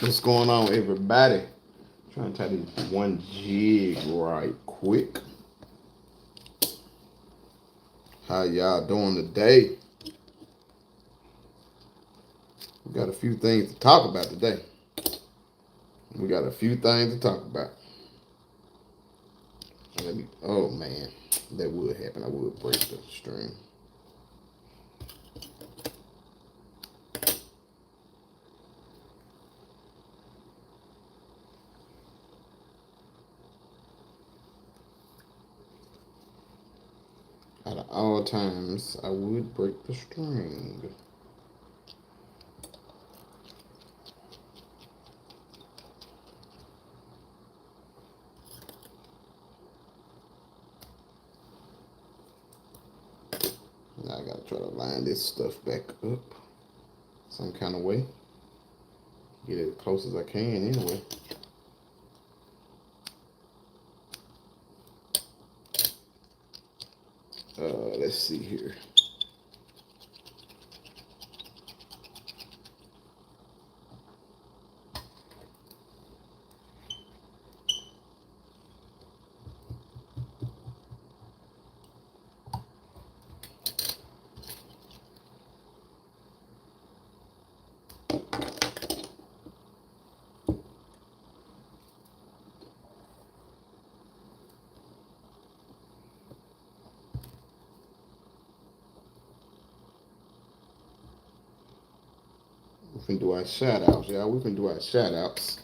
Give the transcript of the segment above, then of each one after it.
What's going on, everybody? Trying to tie this one jig right quick. How y'all doing today? We got a few things to talk about today. Oh man, that would happen. I would break the string. Out of all times, I would break the string. Now I gotta try to line this stuff back up some kind of way. Get it as close as I can anyway. Let's see here. We can do our shout outs, y'all. We can do our shout outs.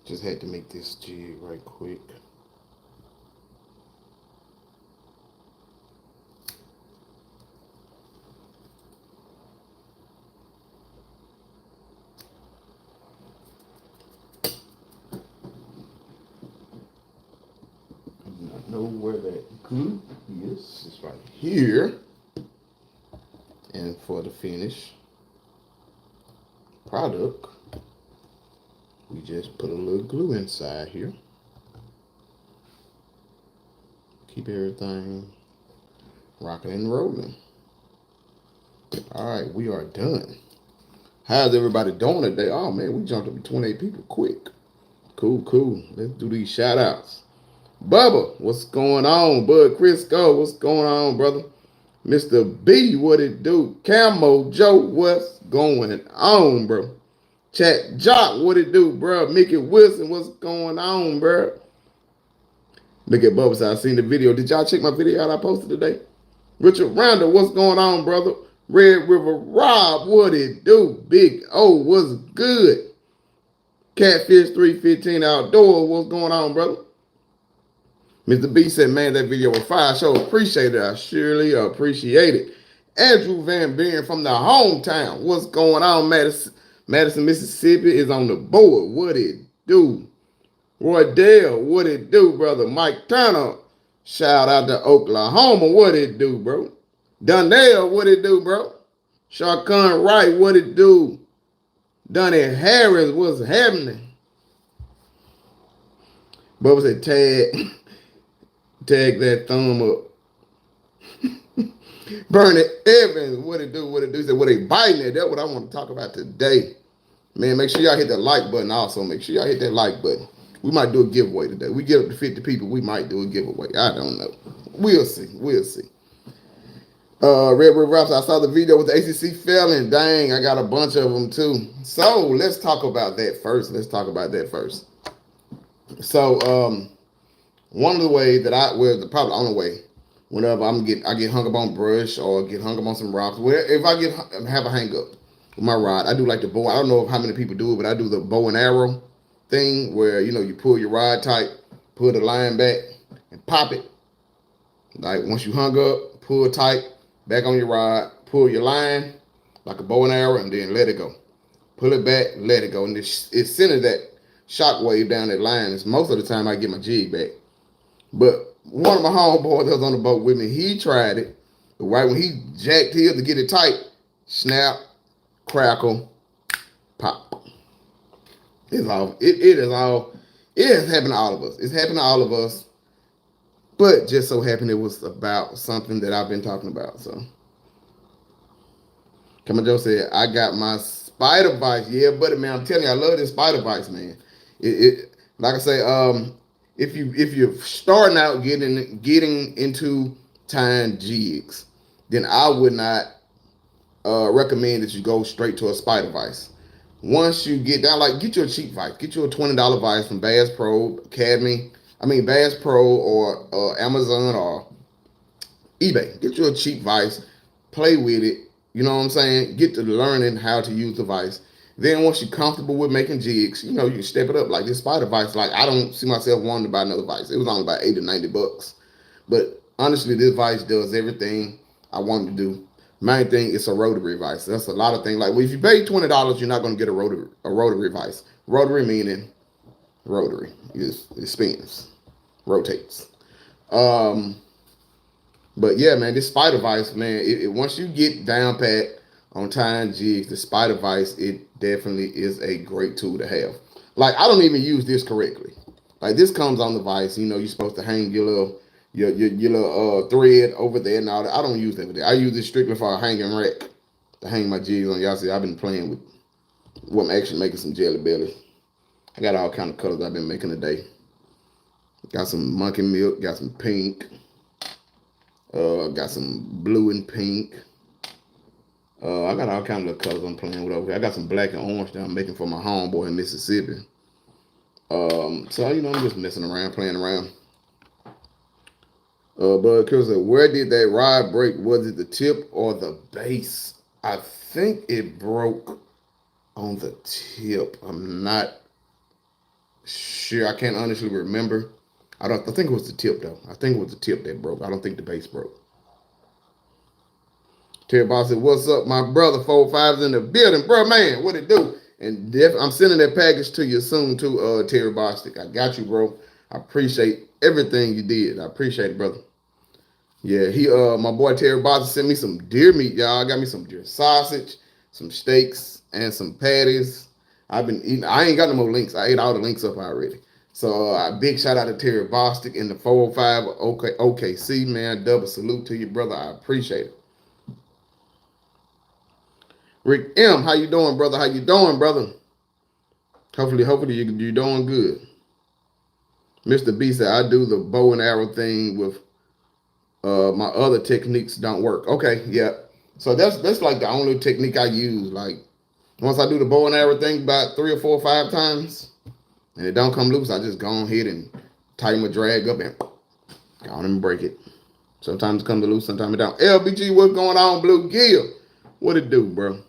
Just had to make this jig right quick. I do not know where that glue is. It's right here. And for the finish product, we just put a little glue inside here. Keep everything rocking and rolling. All right, we are done. How's everybody doing today? Oh man, we jumped up to 28 people quick. Cool. Let's do these shout outs. Bubba, what's going on? Bud Crisco, what's going on, brother? Mr. B, what it do? Camo Joe, what's going on, bro? Chat Jock, what it do, bro? Mickey Wilson, what's going on, bro? Look at Bubba, I seen the video. Did y'all check my video out I posted today? Richard Randall, what's going on, brother? Red River Rob, what it do? Big O, what's good? Catfish 315 Outdoor, what's going on, brother? Mr. B said, man, that video was fire. So appreciate it. I surely appreciate it. Andrew Van Buren from the hometown. What's going on, Madison? Madison, Mississippi is on the board. What it do? Roy Dale, what it do, brother? Mike Turner, shout out to Oklahoma. What it do, bro? Donnell, what it do, bro? Sharkon Wright, what it do? Donnie Harris, what's happening? Bubba said, tag that thumb up. Bernie Evans, what it do? He said, what they biting it? That's what I want to talk about today. Man, make sure y'all hit that like button also. Make sure y'all hit that like button. We might do a giveaway today. We get up to 50 people, we might do a giveaway. I don't know. We'll see. Red River Raps, I saw the video with the ACC felon. Dang, I got a bunch of them too. So let's talk about that first. So, one of the ways that probably the only way, whenever I get hung up on brush or get hung up on some rocks, if I have a hang up with my rod, I do like the bow. I don't know how many people do it, but I do the bow and arrow thing where, you pull your rod tight, pull the line back, and pop it. Like once you hung up, pull tight, back on your rod, pull your line like a bow and arrow, and then let it go. Pull it back, let it go. And it centers that shock wave down that line. It's most of the time I get my jig back. But one of my homeboys that was on the boat with me, he tried it. But right when he jacked his to get it tight, snap, crackle, pop. It has happened to all of us. It's happened to all of us. But just so happened it was about something that I've been talking about. So Come Joe said, I got my spider bites, yeah, buddy, man. I'm telling you, I love this spider bites, man. Like I say, if you're starting out getting into tying jigs, then I would not recommend that you go straight to a spider vise. Once you get down, like get you a cheap vise, get you a $20 vise from Bass Pro Academy. I mean Bass Pro or Amazon or eBay. Get you a cheap vise, play with it. You know what I'm saying? Get to learning how to use the vise. Then once you're comfortable with making jigs, you know, you step it up. Like this spider vise, like I don't see myself wanting to buy another vise. It was only about 80 or 90 bucks. But honestly, this vise does everything I want to do. Main thing is a rotary vise. That's a lot of things. Like well, if you pay $20, you're not going to get a rotary vise. Rotary meaning rotary. It spins, rotates. Um, but yeah, man, this spider vise, man, once you get down pat on tying jigs, the spider vise, it definitely is a great tool to have. Like I don't even use this correctly. Like this comes on the vise, you know, you're supposed to hang your little thread over there and all that. I don't use that with it. I use this strictly for a hanging rack to hang my jigs on. Y'all see, I've been playing with. Well, I'm actually making some jelly bellies. I got all kind of colors I've been making today. Got some monkey milk, got some pink, got some blue and pink. I got all kind of colors I'm playing with over here. I got some black and orange that I'm making for my homeboy in Mississippi. So you know, I'm just messing around, playing around. But because where did that rod break? Was it the tip or the base? I think it broke on the tip. I'm not sure. I can't honestly remember. I think it was the tip though. I think it was the tip that broke. I don't think the base broke. Terry Boss said, "What's up, my brother? 4-5's in the building, bro, man. What it do?" And I'm sending that package to you soon too, Terry Bostic. I got you, bro. I appreciate everything you did. I appreciate it, brother. Yeah, my boy Terry Bostic sent me some deer meat, y'all. Got me some deer sausage, some steaks, and some patties. I've been eating. I ain't got no more links. I ate all the links up already. So big shout out to Terry Bostic and the 405 OKC, man. Double salute to you, brother. I appreciate it. Rick M, how you doing, brother? How you doing, brother? Hopefully you're doing good. Mr. B said, I do the bow and arrow thing with my other techniques don't work. Okay, yeah. So that's like the only technique I use. Like once I do the bow and arrow thing about 3 or 4 or 5 times and it don't come loose, I just go on ahead and tighten my drag up and go on and break it. Sometimes it comes loose, sometimes it don't. LBG, what's going on, Blue Gill? What it do, bro?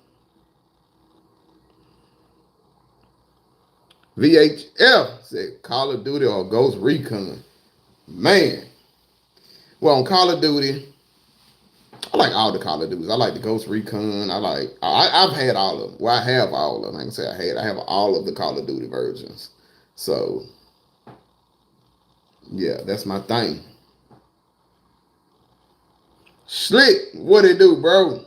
VHF said Call of Duty or Ghost Recon. Man. Well, on Call of Duty, I like all the Call of Duties. I like the Ghost Recon. I've had all of them. Well, I have all of them. I can say I have all of the Call of Duty versions. So, yeah, that's my thing. Slick, what it do, bro?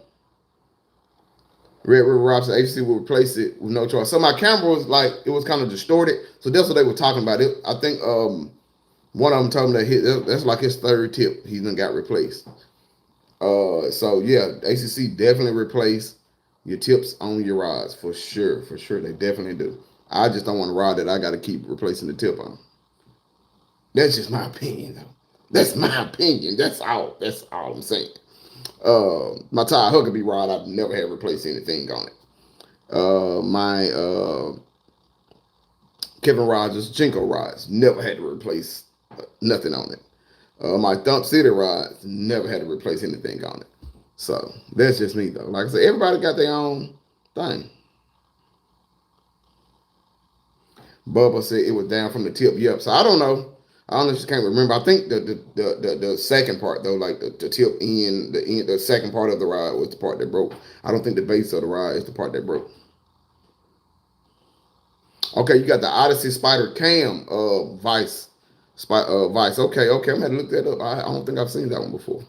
Red River Robson HC will replace it with no choice. So my camera was like, it was kind of distorted. So that's what they were talking about. I think one of them told me that's like his 3rd tip. He done got replaced. So yeah, ACC definitely replace your tips on your rods for sure. For sure, they definitely do. I just don't want a rod that I got to keep replacing the tip on. That's just my opinion, though. That's my opinion. That's all I'm saying. My Ty Huckabee rod, I've never had replaced anything on it. My Kevin Rogers Jinko rods, never had to replace nothing on it. My Thump City rods, never had to replace anything on it. So that's just me, though. Like I said, everybody got their own thing. Bubba said it was down from the tip. Yep. So I don't know. I honestly can't remember. I think the second part though, like the tip end, the second part of the rod was the part that broke. I don't think the base of the rod is the part that broke. Okay, you got the Odyssey Spider Cam Vice. Vice. Okay. I'm gonna look that up. I don't think I've seen that one before.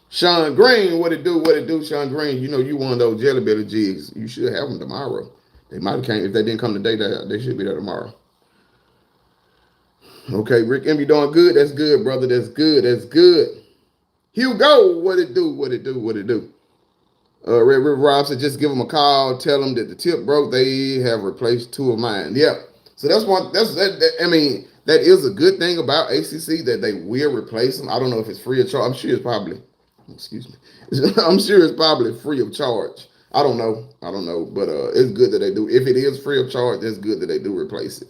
Sean Green, what it do, Sean Green? You know you one of those Jelly Belly jigs. You should have them tomorrow. They might have came if they didn't come today. They should be there tomorrow. Okay, Rick M, you doing good? That's good, brother. That's good. Hugo, what it do? What it do? What it do? Red River Rob said, just give them a call. Tell them that the tip broke. They have replaced 2 of mine. Yep. So that's one. I mean, that is a good thing about ACC that they will replace them. I don't know if it's free of charge. I'm sure it's probably. Excuse me. I'm sure it's probably free of charge. I don't know. But it's good that they do. If it is free of charge, it's good that they do replace it.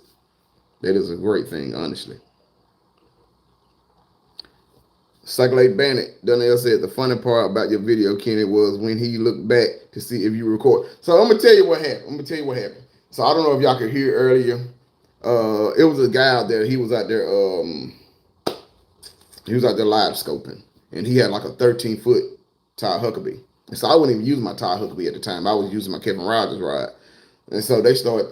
That is a great thing, honestly. Cyclade Bandit, Donnell said, the funny part about your video, Kenny, was when he looked back to see if you record. So I'm going to tell you what happened. So I don't know if y'all could hear earlier. It was a guy out there. He was out there live scoping. And he had like a 13-foot Ty Huckabee. And so I wasn't even using my Ty Huckabee at the time. I was using my Kevin Rogers rod. And so they started,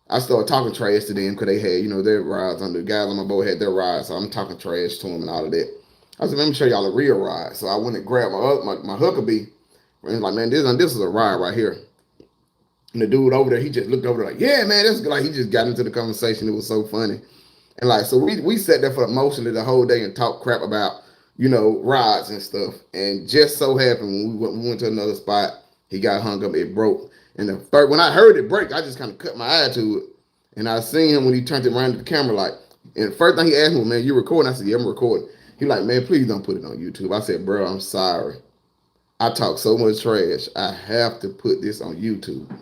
I started talking trash to them because they had, their rides on the guys on my boat had their rides. So I'm talking trash to them and all of that. I said, let me show y'all a real ride. So I went and grabbed my Huckabee. And he's like, man, this is a ride right here. And the dude over there, he just looked over there like, yeah, man, that's good. Like, he just got into the conversation. It was so funny. And like, so we sat there for mostly the whole day and talked crap about, rides and stuff. And just so happened when we went to another spot, he got hung up, it broke. And when I heard it break, I just kind of cut my eye to it. And I seen him when he turned it around to the camera, like, and the first thing he asked me, man, you recording? I said, yeah, I'm recording. He like, man, please don't put it on YouTube. I said, bro, I'm sorry. I talk so much trash. I have to put this on YouTube.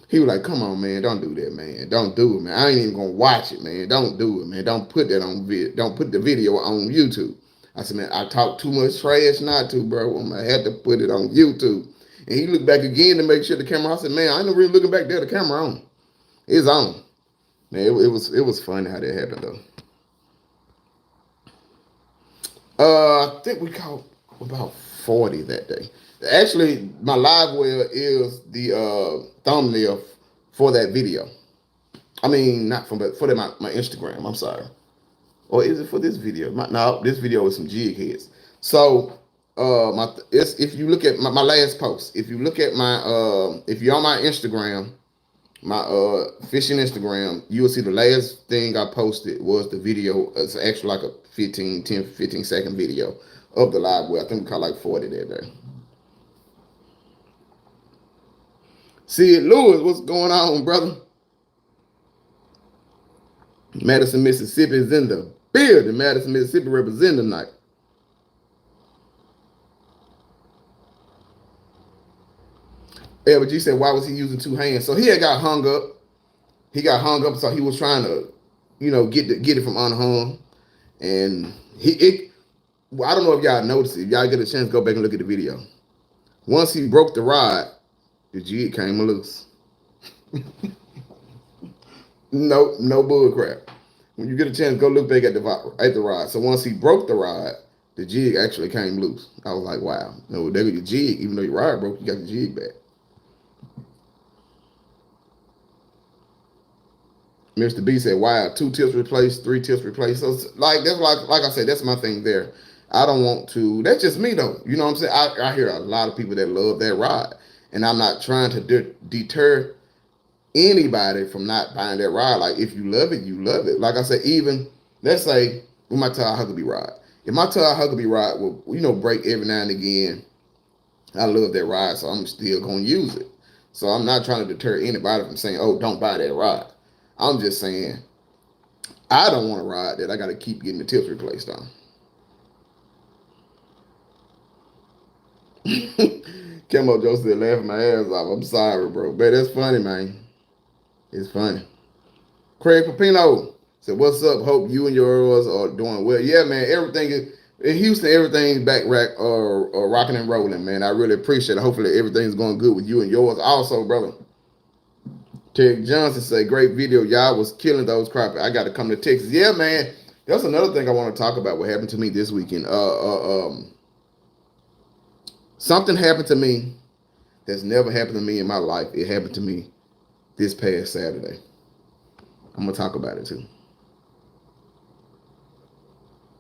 He was like, come on, man, don't do that, man. Don't do it, man. I ain't even gonna watch it, man. Don't do it, man. Don't put that on video. Don't put the video on YouTube. I said, man, I talk too much trash not to, bro. I had to put it on YouTube. And he looked back again to make sure the camera. I said, man, I ain't really looking back there. The camera on. It's on. Man, it was funny how that happened though. I think we caught about 40 that day. Actually, my live well is the thumbnail for that video. I mean, not for but for my Instagram. I'm sorry. Or is it for this video? No, this video is some jig heads. So, if you look at my last post, if you look at my if you're on my Instagram, my fishing Instagram, you will see the last thing I posted was the video. It's actually like a 15 second video of the live well. I think we caught like 40 that day. See it, Lewis, what's going on, brother? Madison, Mississippi is in the building. Madison, Mississippi representing tonight. LG said, why was he using 2 hands? So he had got hung up. He got hung up, so he was trying to, get it from unhung. And I don't know if y'all noticed it. If y'all get a chance, go back and look at the video. Once he broke the rod, the jig came loose. No bull crap. When you get a chance, go look back at the rod. So once he broke the rod, the jig actually came loose. I was like, wow. No, there go your jig. Even though your rod broke, you got the jig back. Mr. B said, wow, 2 tips replaced, 3 tips replaced. So like I said, that's my thing there. I don't want to, that's just me though. You know what I'm saying? I hear a lot of people that love that rod. And I'm not trying to deter anybody from not buying that rod. Like, if you love it, you love it. Like I said, even, let's say, with my Ty Huckabee rod. If my Ty Huckabee rod will, break every now and again, I love that rod, so I'm still going to use it. So I'm not trying to deter anybody from saying, oh, don't buy that rod. I'm just saying, I don't want a rod that I got to keep getting the tips replaced on. Kemo Joe said, laughing my ass off. I'm sorry, bro. But that's funny, man. It's funny. Craig Papino said, what's up? Hope you and yours are doing well. Yeah, man. Everything is, in Houston, everything's back rocking and rolling, man. I really appreciate it. Hopefully everything's going good with you and yours also, brother. Ted Johnson said, great video. Y'all was killing those crappie. I got to come to Texas. Yeah, man. That's another thing I want to talk about. What happened to me this weekend? Something happened to me that's never happened to me in my life. It happened to me this past Saturday. I'm gonna talk about it too.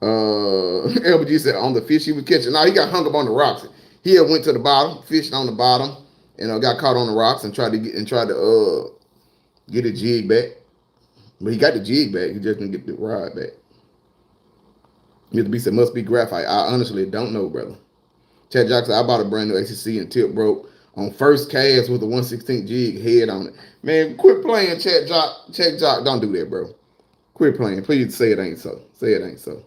LBG said on the fish he was catching. No, he got hung up on the rocks. He went to the bottom, fished on the bottom, and got caught on the rocks and tried to get a jig back. But he got the jig back. He just didn't get the rod back. Mr. B said, must be graphite. I honestly don't know, brother. Chad Jock said, I bought a brand new ACC and tip broke on first cast with a 1/16 jig head on it. Man, quit playing, Chad Jock. Chad Jock, don't do that, bro. Quit playing. Please say it ain't so. Say it ain't so.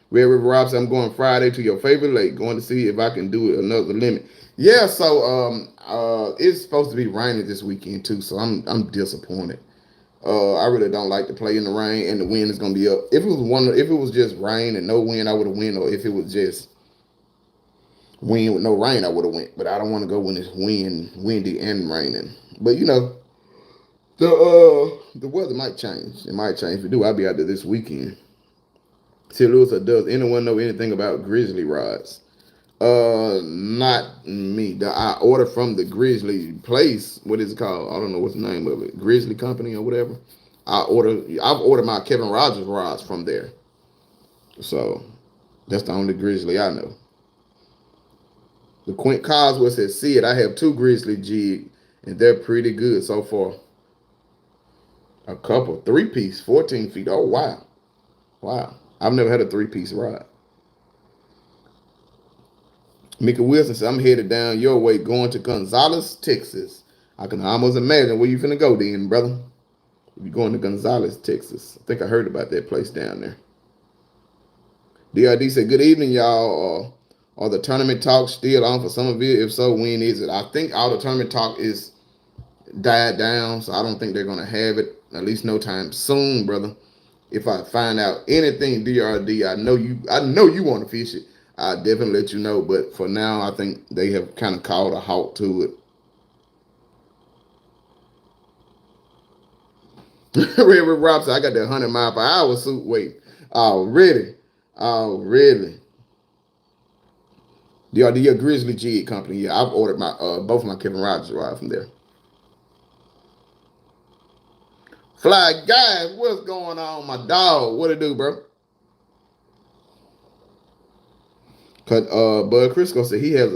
Red River Rob said, I'm going Friday to your favorite lake, going to see if I can do it another limit. Yeah, so it's supposed to be raining this weekend too, so I'm disappointed. I really don't like to play in the rain, and the wind is gonna be up. If it was just rain and no wind, I would have went. Or if it was just wind with no rain, I would have went. But I don't want to go when it's windy and raining. But the weather might change. It might change. If it do, I'll be out there this weekend. See, Lewis, does anyone know anything about grizzly rods? Not me. I order from the Grizzly place. What is it called? I don't know what's the name of it. Grizzly Company or whatever. I've ordered my Kevin Rogers rods from there. So that's the only Grizzly I know. The Quint Cosworth says, see it. I have two Grizzly jig, and they're pretty good so far. A couple, 3-piece, 14 feet. Oh wow, wow. I've never had a 3-piece rod. Mickey Wilson said, I'm headed down your way going to Gonzales, Texas. I can almost imagine where you finna go then, brother. You're going to Gonzales, Texas. I think I heard about that place down there. DRD said, good evening, y'all. Are the tournament talks still on for some of it? If so, when is it? I think all the tournament talk is died down, so I don't think they're going to have it, at least no time soon, brother. If I find out anything DRD, I know you want to fish it. I'll definitely let you know. But for now, I think they have kind of called a halt to it. Red River Robson, I got that 100 mile per hour suit weight already. Already. The Grizzly Jig Company. Yeah, I've ordered my both of my Kevin Rogers rod from there. Fly guys, what's going on, my dog? What it do, bro? Cause Bud Crisco said he has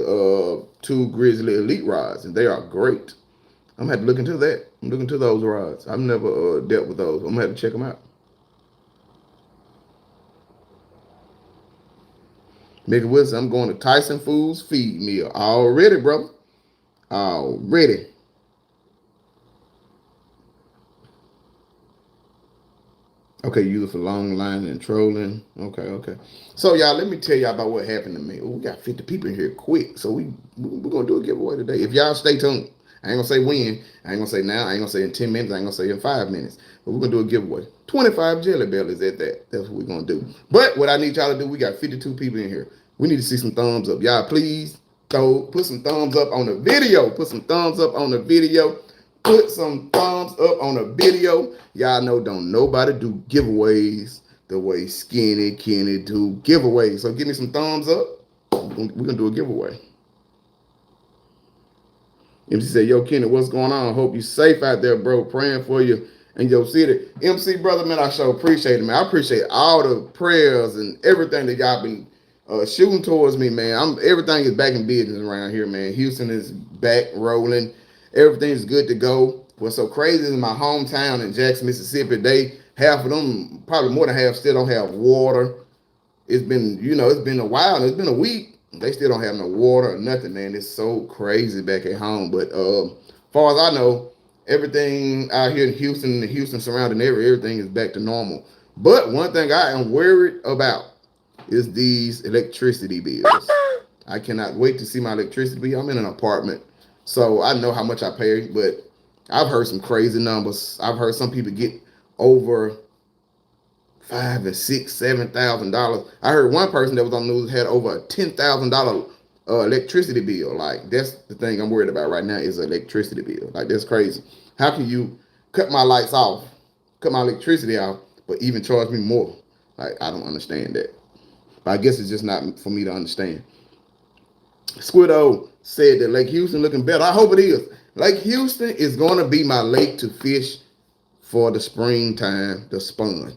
two Grizzly Elite rods, and they are great. I'm gonna have to look into that. I'm looking into those rods. I've never dealt with those. I'm gonna have to check them out. Mickey Wilson, I'm going to Tyson Foods feed meal already, brother. Already. Okay, use it for long line and trolling. Okay. So y'all, let me tell y'all about what happened to me. We got 50 people in here quick, so we're gonna do a giveaway today. If y'all stay tuned, I ain't gonna say when, I ain't gonna say now, I ain't gonna say in 10 minutes, I ain't gonna say in 5 minutes. But we're gonna do a giveaway. 25 jelly bellies at that. That's what we're gonna do. But what I need y'all to do, we got 52 people in here. We need to see some thumbs up. Y'all please put some thumbs up on the video. Put some thumbs up on the video. Put some thumbs up on a video. Y'all know don't nobody do giveaways the way Skinny Kenny do giveaways. So give me some thumbs up. We're gonna do a giveaway. MC said, yo, Kenny, what's going on? Hope you safe out there, bro. Praying for you in your city. MC, brother, man, I sure appreciate it, man. I appreciate all the prayers and everything that y'all been shooting towards me, man. Everything is back in business around here, man. Houston is back rolling. Everything's good to go. What's so crazy is my hometown in Jackson, Mississippi, half of them, probably more than half, still don't have water. It's been a while. It's been a week. They still don't have no water or nothing, man. It's so crazy back at home. But as far as I know, everything out here in Houston, the Houston surrounding area, everything is back to normal. But one thing I am worried about is these electricity bills. I cannot wait to see my electricity bill. I'm in an apartment, so I know how much I pay, but I've heard some crazy numbers. I've heard some people get over $5,000 and $6,000, $7,000. I heard one person that was on the news had over a $10,000 electricity bill. Like, that's the thing I'm worried about right now is an electricity bill. Like, that's crazy. How can you cut my lights off, cut my electricity off, but even charge me more? Like, I don't understand that. But I guess it's just not for me to understand. Squiddo said that Lake Houston looking better. I hope it is. Lake Houston is going to be my lake to fish for the springtime, the spawn.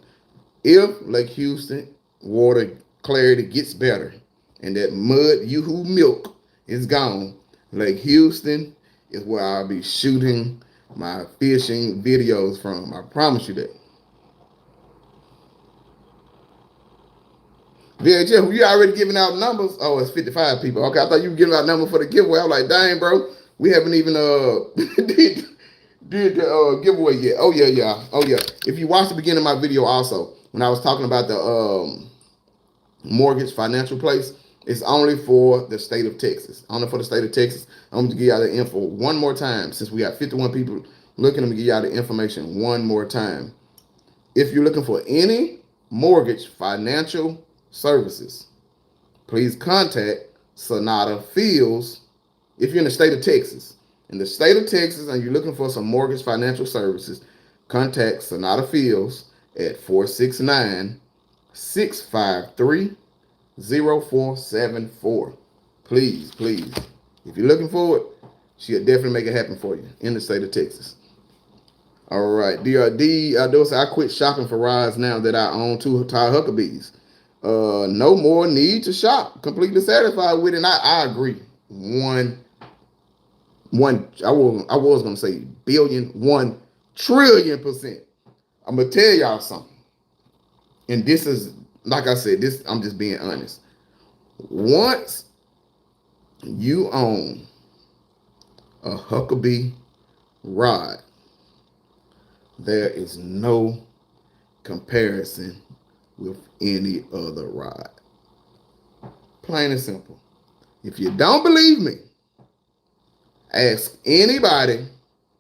If Lake Houston water clarity gets better and that mud yoo-hoo milk is gone, Lake Houston is where I'll be shooting my fishing videos from. I promise you that. VHF, you already giving out numbers? Oh, it's 55 people. Okay, I thought you were giving out numbers for the giveaway. I was like, dang, bro, we haven't even did the giveaway yet. Oh yeah. Oh yeah. If you watch the beginning of my video also, when I was talking about the mortgage financial place, it's only for the state of Texas. Only for the state of Texas. I'm going to give y'all the info one more time. Since we got 51 people looking, I'm going to give y'all the information one more time. If you're looking for any mortgage financial services, please contact Sonata Fields. If you're in the state of Texas, and you're looking for some mortgage financial services, contact Sonata Fields at 469-653-0474. Please. If you're looking for it, she'll definitely make it happen for you in the state of Texas. All right, DRD, I quit shopping for rides now that I own 2 Thai Huckabees. No more need to shop. Completely satisfied with it. And I agree. I was gonna say billion, 1,000,000,000%. I'm gonna tell y'all something. And this is, like I said, I'm just being honest. Once you own a Huckabee ride, there is no comparison with any other ride. Plain and simple. If you don't believe me, ask anybody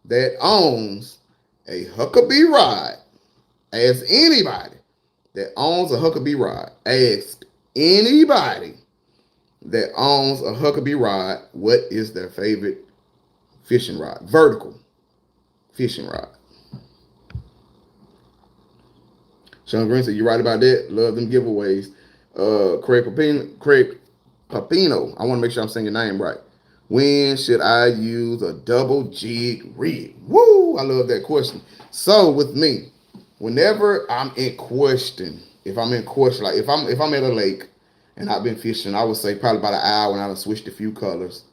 that owns a Huckabee ride. Ask anybody that owns a Huckabee ride. Ask anybody that owns a Huckabee ride what is their favorite fishing rod. Vertical fishing rod. Sean Green said, you're right about that. Love them giveaways. Craig Papino. I want to make sure I'm saying your name right. When should I use a double jig rig? Woo! I love that question. So with me, whenever I'm in question, like if I'm at a lake and I've been fishing, I would say probably about an hour and I've switched a few colors.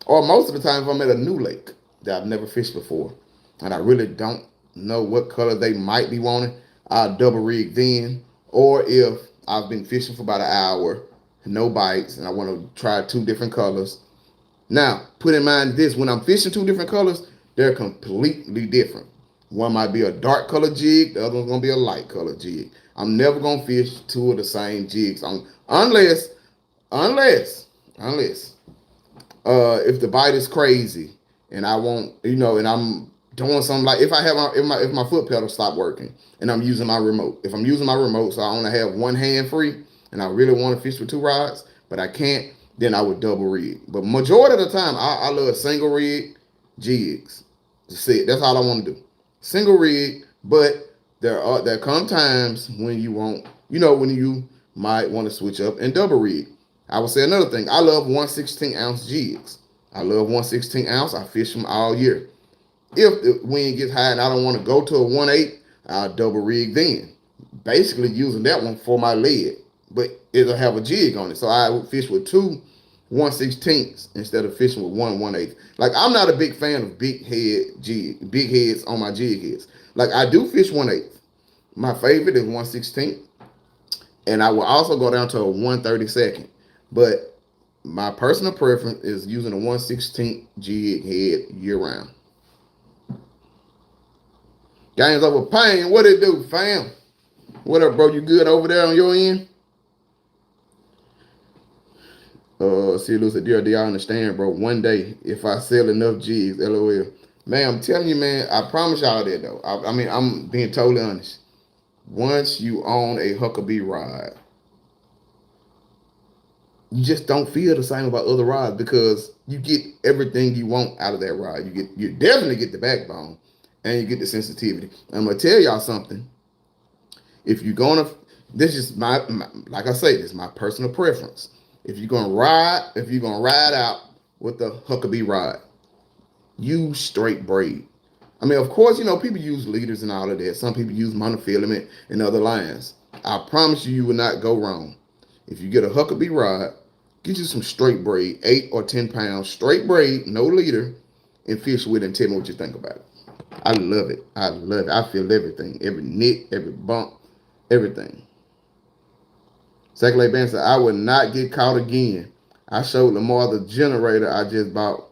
Or most of the time if I'm at a new lake that I've never fished before and I really don't know what color they might be wanting, I'll double rig then. Or if I've been fishing for about an hour, no bites, and I want to try 2 different colors. Now, put in mind this, when I'm fishing 2 different colors, they're completely different. One might be a dark color jig, the other one's going to be a light color jig. I'm never going to fish 2 of the same jigs unless if the bite is crazy and I want, and I'm doing something like if my foot pedal stop working and I'm using my remote. If I'm using my remote, so I only have one hand free and I really want to fish with 2 rods, but I can't, then I would double rig. But majority of the time, I love single rig jigs. That's all I want to do. Single rig, but there come times when you want, when you might want to switch up and double rig. I would say another thing. I love 1/16-ounce jigs. I love 1/16 ounce. I fish them all year. If the wind gets high and I don't want to go to a 1/8, I'll double rig then. Basically using that one for my lead, but it'll have a jig on it. So I would fish with 2 1/16 instead of fishing with 1/8. Like I'm not a big fan of big heads on my jig heads. Like I do fish 1/8. My favorite is 1/16, and I will also go down to a 1/32. But my personal preference is using a 1/16 jig head year round. Games over pain. What it do, fam? What up, bro? You good over there on your end? See, Lucy, dear, do y'all understand, bro? One day, if I sell enough Jigs, LOL. Man, I'm telling you, man, I promise y'all that, though. I mean, I'm being totally honest. Once you own a Huckabee rod, you just don't feel the same about other rods because you get everything you want out of that rod. You definitely get the backbone and you get the sensitivity. I'm gonna tell y'all something. If you're gonna, this is my like I say, this is my personal preference. If you're gonna ride out with the Huckabee rod, use straight braid. I mean, of course, people use leaders and all of that. Some people use monofilament and other lines. I promise you will not go wrong. If you get a Huckabee rod, get you some straight braid, 8 or 10 pounds, straight braid, no leader, and fish with it and tell me what you think about it. I love it. I love it. I feel everything, every nick, every bump, everything. Second Lake Band said, I would not get caught again. I showed Lamar the generator I just bought.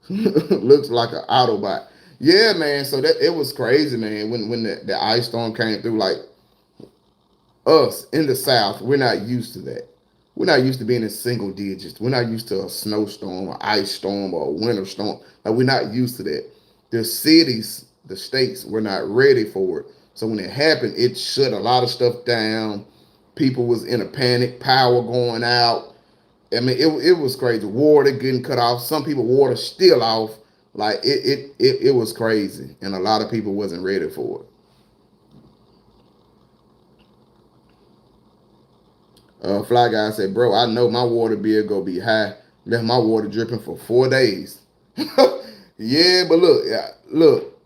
Looks like an Autobot. Yeah, man. So that it was crazy, man. When the ice storm came through, like us in the South, we're not used to that. We're not used to being in single digits. We're not used to a snowstorm, or ice storm, or a winter storm. Like we're not used to that. The cities, the states, were not ready for it. So when it happened, it shut a lot of stuff down. People was in a panic. Power going out. I mean, it was crazy. Water getting cut off. Some people water still off. Like it was crazy, and a lot of people wasn't ready for it. Fly guy said, "Bro, I know my water bill gonna be high. Left my water dripping for 4 days." Yeah, but look, yeah, look.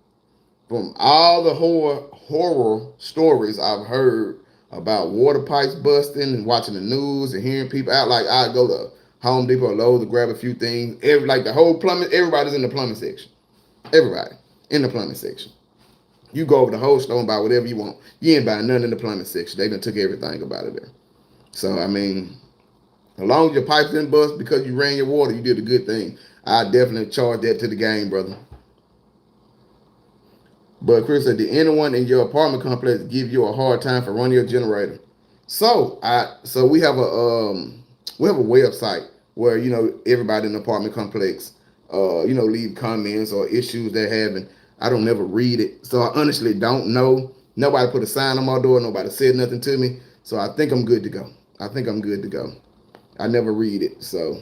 From all the horror stories I've heard about water pipes busting and watching the news and hearing people out, like I go to Home Depot or Lowe's to grab a few things. Like the whole plumbing, everybody's in the plumbing section. Everybody in the plumbing section. You go over the whole store and buy whatever you want. You ain't buying nothing in the plumbing section. They done took everything about it there. So I mean, as long as your pipes didn't bust because you ran your water, you did a good thing. I definitely charge that to the game, brother. But Chris said, did anyone in your apartment complex give you a hard time for running your generator? So we have a website where everybody in the apartment complex leave comments or issues they're having. I don't never read it, so I honestly don't know. Nobody put a sign on my door. Nobody said nothing to me, so I think I'm good to go. I think I'm good to go. I never read it, so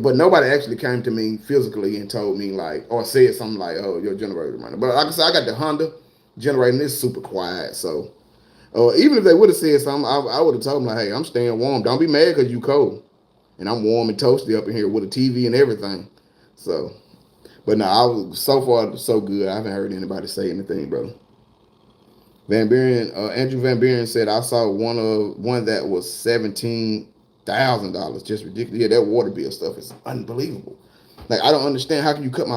but nobody actually came to me physically and told me like, or said something like, "Oh, your generator running." But like I said, I got the Honda generator, and it's super quiet. So even if they would have said something, I would have told them like, "Hey, I'm staying warm. Don't be mad because you cold, and I'm warm and toasty up in here with a TV and everything." So, but no, I was so far so good. I haven't heard anybody say anything, bro. Van Buren, Andrew Van Buren said, I saw one that was $17,000. Just ridiculous. Yeah, that water bill stuff is unbelievable. Like I don't understand how can you cut my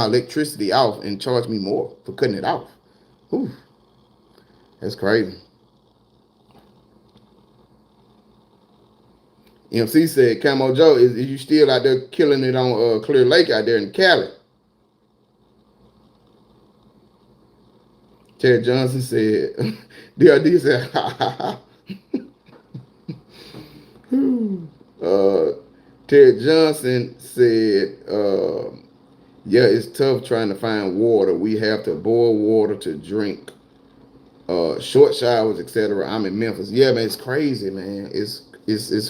electricity off and charge me more for cutting it off. Whew, that's crazy. MC said, Camo Joe, is you still out there killing it on Clear Lake out there in Cali? Ted Johnson said, DRD said, ha ha ha. uh, Ted Johnson said, yeah, it's tough trying to find water. We have to boil water to drink, short showers, etc. I'm in Memphis. Yeah, man, it's crazy, man. It's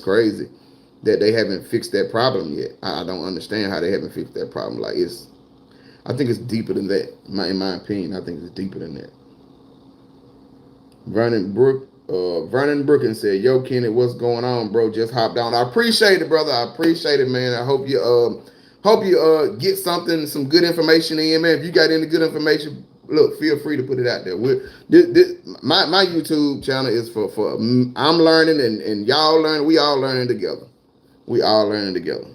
crazy that they haven't fixed that problem yet. I don't understand how they haven't fixed that problem. Like I think it's deeper than that. In my opinion, I think it's deeper than that. Vernon Brookins said, "Yo, Kenny, what's going on, bro? Just hopped on. I appreciate it, brother. I appreciate it, man. I hope you get some good information in, man. If you got any good information, look, feel free to put it out there. My YouTube channel is for I'm learning and y'all learning. We all learning together. We all learning together."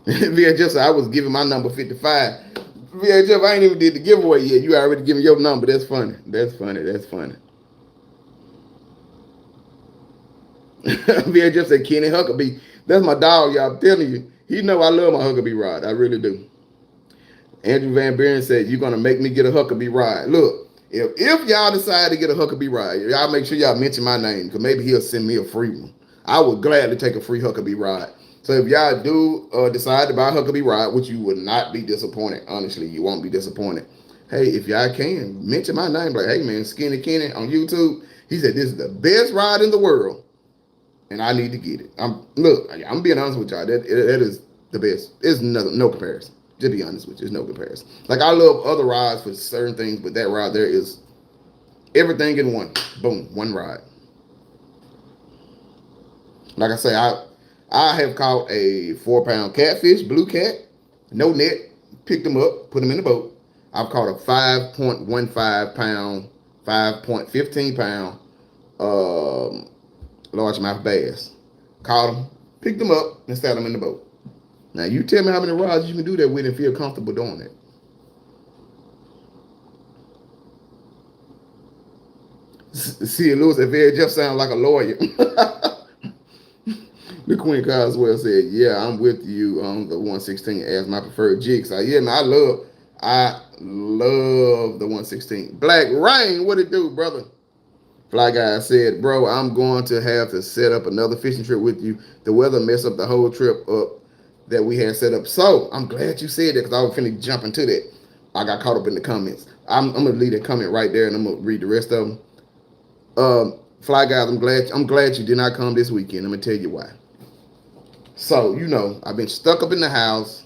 VHF said, I was giving my number 55. VHF, I ain't even did the giveaway yet. You already giving your number. That's funny. That's funny. That's funny. VHF said, Kenny Huckabee. That's my dog, y'all. I'm telling you. He know I love my Huckabee ride. I really do. Andrew Van Buren said, you're going to make me get a Huckabee ride. Look, if y'all decide to get a Huckabee ride, y'all make sure y'all mention my name because maybe he'll send me a free one. I would gladly take a free Huckabee ride. So if y'all do decide to buy a Huckabee ride, which you would not be disappointed, honestly, you won't be disappointed. Hey, if y'all can, mention my name. Like, hey, man, Skinny Kenny on YouTube. He said, this is the best ride in the world, and I need to get it. I'm being honest with y'all. That is the best. There's no comparison. Just be honest with you. There's no comparison. Like, I love other rides for certain things, but that ride there is everything in one. Boom, one ride. Like I say, I have caught a 4-pound catfish, blue cat, no net, picked them up, put them in the boat. I've caught a 5.15 pound, 5.15 pound largemouth bass. Caught them, picked them up, and set them in the boat. Now you tell me how many rods you can do that with and feel comfortable doing that. See, Lewis, if Ed Jeff sounds like a lawyer. The Queen Coswell said, "Yeah, I'm with you on the 116 as my preferred jig." So yeah, man, I love the 116. Black Rain, what it do, brother? Fly Guy said, "Bro, I'm going to have to set up another fishing trip with you. The weather messed up the whole trip up that we had set up." So I'm glad you said that because I was finna jump into that. I got caught up in the comments. I'm gonna leave that comment right there and I'm gonna read the rest of them. Fly Guys, I'm glad you did not come this weekend. I'm gonna tell you why. So, I've been stuck up in the house.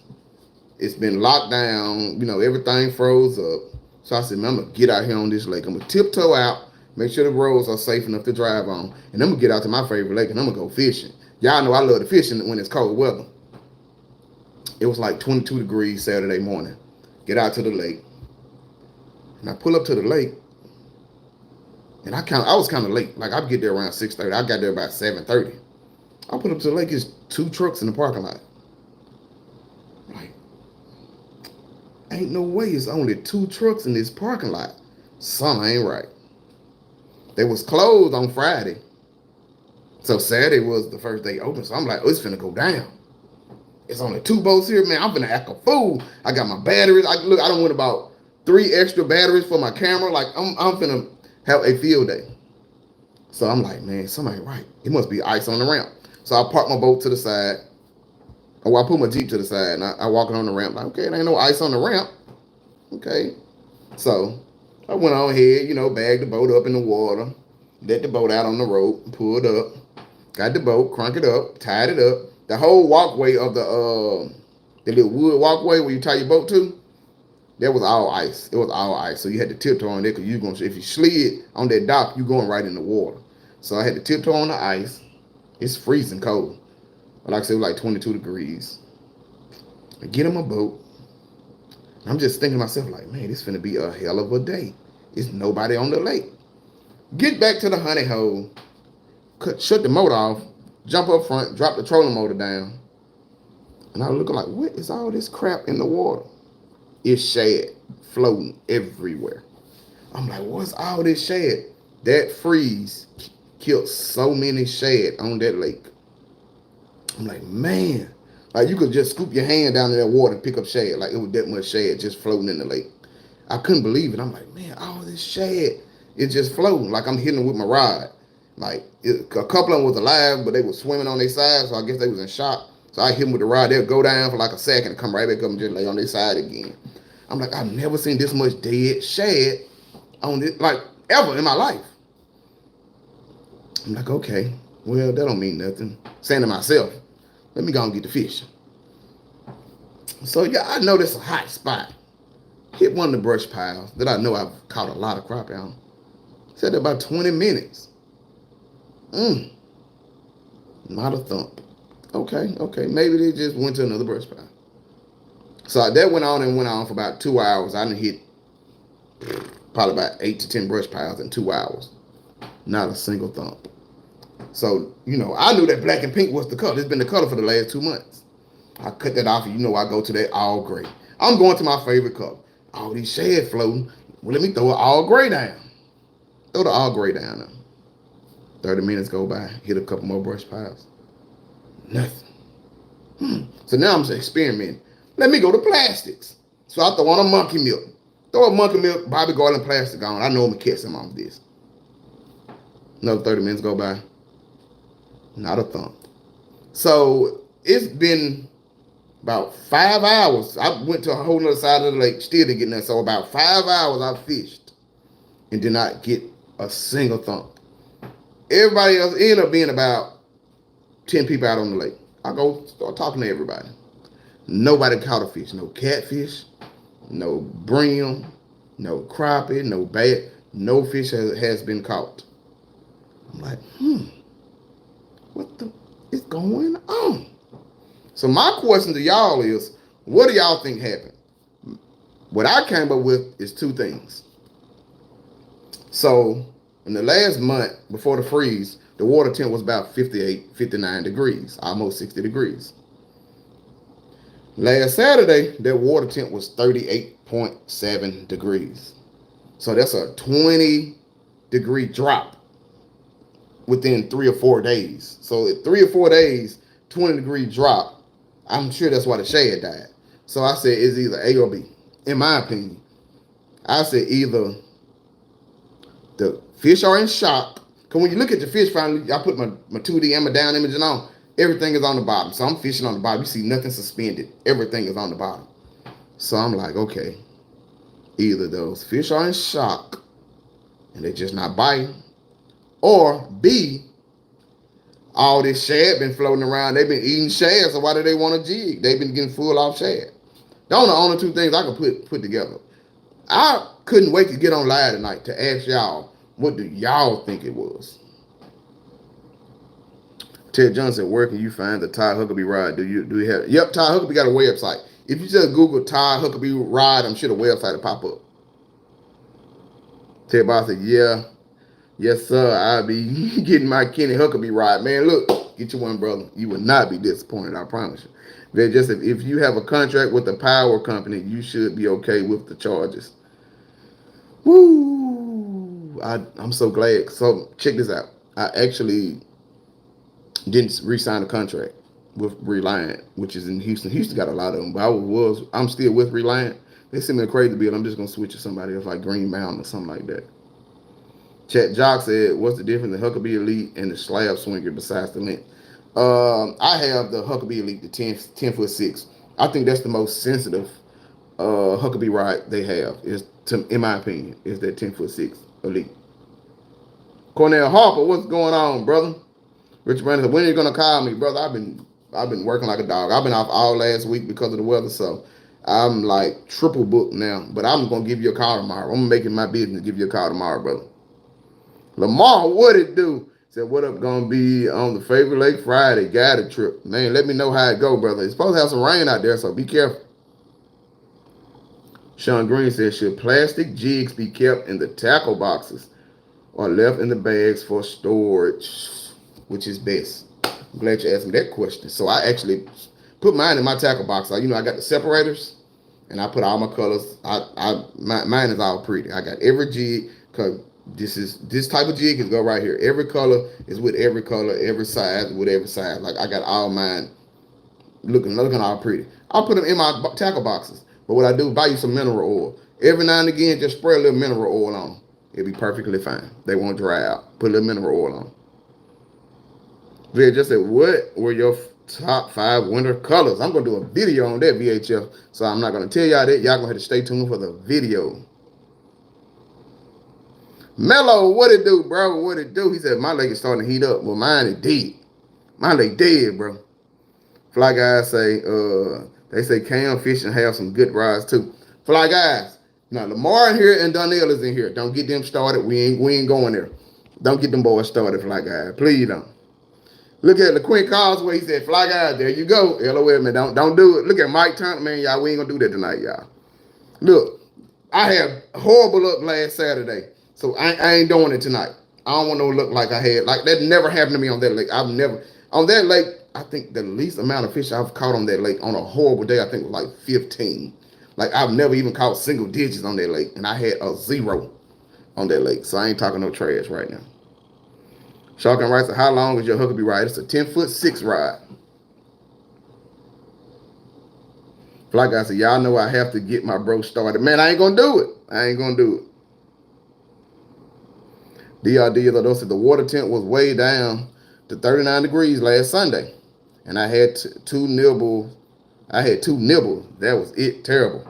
It's been locked down. Everything froze up. So I said, man, I'm going to get out here on this lake. I'm going to tiptoe out, make sure the roads are safe enough to drive on. And I'm going to get out to my favorite lake and I'm going to go fishing. Y'all know I love to fishing when it's cold weather. It was like 22 degrees Saturday morning. Get out to the lake. And I pull up to the lake. And I was kind of late. Like, I'd get there around 6:30. I got there about 7:30. I put up to the lake. It's 2 trucks in the parking lot. Like, ain't no way it's only 2 trucks in this parking lot. Something ain't right. They was closed on Friday. So Saturday was the first day open. So I'm like, oh, it's finna go down. It's only 2 boats here, man. I'm finna act a fool. I got my batteries. I don't want about 3 extra batteries for my camera. Like, I'm finna have a field day. So I'm like, man, something ain't right. It must be ice on the ramp. So I park my boat to the side. Or I put my Jeep to the side and I walk on the ramp. Like, okay, there ain't no ice on the ramp. Okay. So I went on ahead, bagged the boat up in the water, let the boat out on the rope, pulled up, got the boat, crunk it up, tied it up. The whole walkway of the little wood walkway where you tie your boat to, that was all ice. It was all ice. So you had to tiptoe on there because if you slid on that dock, you going right in the water. So I had to tiptoe on the ice. It's freezing cold. Like I said, it was like 22 degrees. I get on my boat. I'm just thinking to myself, like, man, this finna be a hell of a day. There's nobody on the lake. Get back to the honey hole. Shut the motor off. Jump up front. Drop the trolling motor down. And I was looking like, what is all this crap in the water? It's shad floating everywhere. I'm like, what's all this shad? That freeze killed so many shad on that lake. I'm like, man. Like, you could just scoop your hand down in that water and pick up shad. Like, it was that much shad just floating in the lake. I couldn't believe it. I'm like, man, all this shad is just floating. Like, I'm hitting them with my rod. Like, a couple of them was alive, but they were swimming on their side, so I guess they was in shock. So I hit them with the rod. They'll go down for like a second and come right back up and just lay on their side again. I'm like, I've never seen this much dead shad on this, like, ever in my life. I'm like, okay, well, that don't mean nothing. Saying to myself, let me go and get the fish. So, yeah, I know this is a hot spot. Hit one of the brush piles that I know I've caught a lot of crappie on. Said about 20 minutes. Not a thump. Okay. Maybe they just went to another brush pile. So that went on for about 2 hours. I done hit probably about 8 to 10 brush piles in 2 hours. Not a single thump. So, I knew that black and pink was the color. It's been the color for the last 2 months. I cut that off and I go to that all gray. I'm going to my favorite color. All these shad floating. Well, let me throw it all gray down. Throw the all gray down now. 30 minutes go by. Hit a couple more brush piles. Nothing. So now I'm just experimenting. Let me go to plastics. So I throw on a monkey milk. Throw a monkey milk, Bobby Garland plastic on. I know I'm going to catch some off this. Another 30 minutes go by. Not a thump. So it's been about 5 hours. I went to a whole other side of the lake, still didn't get nothing. So about 5 hours I fished and did not get a single thump. Everybody else ended up being about 10 people out on the lake. I go start talking to everybody. Nobody caught a fish. No catfish, no brim, no crappie, no bass. No fish has been caught. I'm like, what the is going on? So my question to y'all is, what do y'all think happened? What I came up with is 2 things. So in the last month before the freeze, the water temp was about 58, 59 degrees, almost 60 degrees. Last Saturday, that water temp was 38.7 degrees. So that's a 20 degree drop within 3 or 4 days. So at 3 or 4 days, 20-degree drop. I'm sure that's why the shad died. So I said it's either A or B. In my opinion, I said either the fish are in shock. Because when you look at the fish finally, I put my 2D and my down imaging on. Everything is on the bottom. So I'm fishing on the bottom. You see nothing suspended. Everything is on the bottom. So I'm like, okay, either those fish are in shock and they're just not biting, or B, all this shad been floating around. They've been eating shad, so why do they want to jig? They've been getting full off shad. Those are the only two things I could put together. I couldn't wait to get on live tonight to ask y'all, what do y'all think it was? Ted Johnson, where can you find the Todd Huckabee ride? Do you have? Yep, Todd Huckabee got a website. If you just Google Todd Huckabee ride, I'm sure the website will pop up. Ted Boss said, yeah, yes sir, I'll be getting my Kenny Huckabee ride. Man, look, get you one, brother. You will not be disappointed, I promise you. But just if you have a contract with the power company, you should be okay with the charges. Woo! I'm so glad. So check this out. I actually didn't re-sign a contract with Reliant, which is in Houston. Houston got a lot of them, but I'm still with Reliant. They sent me a crazy bill. I'm just gonna switch to somebody else like Green Mountain or something like that. Chat Jock said, "What's the difference in the Huckabee Elite and the slab swinger besides the length?" I have the Huckabee Elite, the 10'6". I think that's the most sensitive Huckabee ride they have. In my opinion, is that 10'6" Elite. Cornell Harper, what's going on, brother? Rich Brandon said, when are you gonna call me, brother? I've been working like a dog. I've been off all last week because of the weather, so I'm like triple booked now. But I'm gonna give you a call tomorrow. I'm making my business to give you a call tomorrow, brother. Lamar, what it do? Said, what up gonna be on the Favorite Lake Friday guided trip? Man, let me know how it go, brother. It's supposed to have some rain out there, so be careful. Sean Green said, should plastic jigs be kept in the tackle boxes or left in the bags for storage? Which is best? I'm glad you asked me that question. So I actually put mine in my tackle box. I got the separators, and I put all my colors. Mine is all pretty. I got every jig, because this type of jig can go right here. Every color is with every color, every size with every size. Like I got all mine looking all pretty. I'll put them in my tackle boxes. But what I do, buy you some mineral oil. Every now and again, just spray a little mineral oil on them. It'll be perfectly fine. They won't dry out. Put a little mineral oil on. They just said, what were your top 5 winter colors? I'm going to do a video on that, VHF. So I'm not going to tell y'all that. Y'all going to have to stay tuned for the video. Mello, what it do, bro? What it do? He said, my lake is starting to heat up. Well, mine is dead. My lake dead, bro. Fly guys say, they say Cam Fishing have some good rides too. Fly guys, now Lamar in here and Donnell is in here. Don't get them started. We ain't going there. Don't get them boys started, Fly guys. Please don't. Look at LaQuint Causeway. He said, Fly guys, there you go. LOL, man. Don't do it. Look at Mike Turner, man. Y'all, we ain't gonna do that tonight, y'all. Look, I had horrible luck last Saturday. So I ain't doing it tonight. I don't want to look like I had. Like, that never happened to me on that lake. On that lake, I think the least amount of fish I've caught on that lake on a horrible day, I think was like 15. Like, I've never even caught single digits on that lake. And I had a 0 on that lake. So I ain't talking no trash right now. Shark and Rice said, how long is your Huckabee ride? It's a 10'6" ride. Fly guy said, y'all know I have to get my bro started. Man, I ain't going to do it. I ain't going to do it. DRD, though, said the water temp was way down to 39 degrees last Sunday. And I had two nibbles. That was it. Terrible.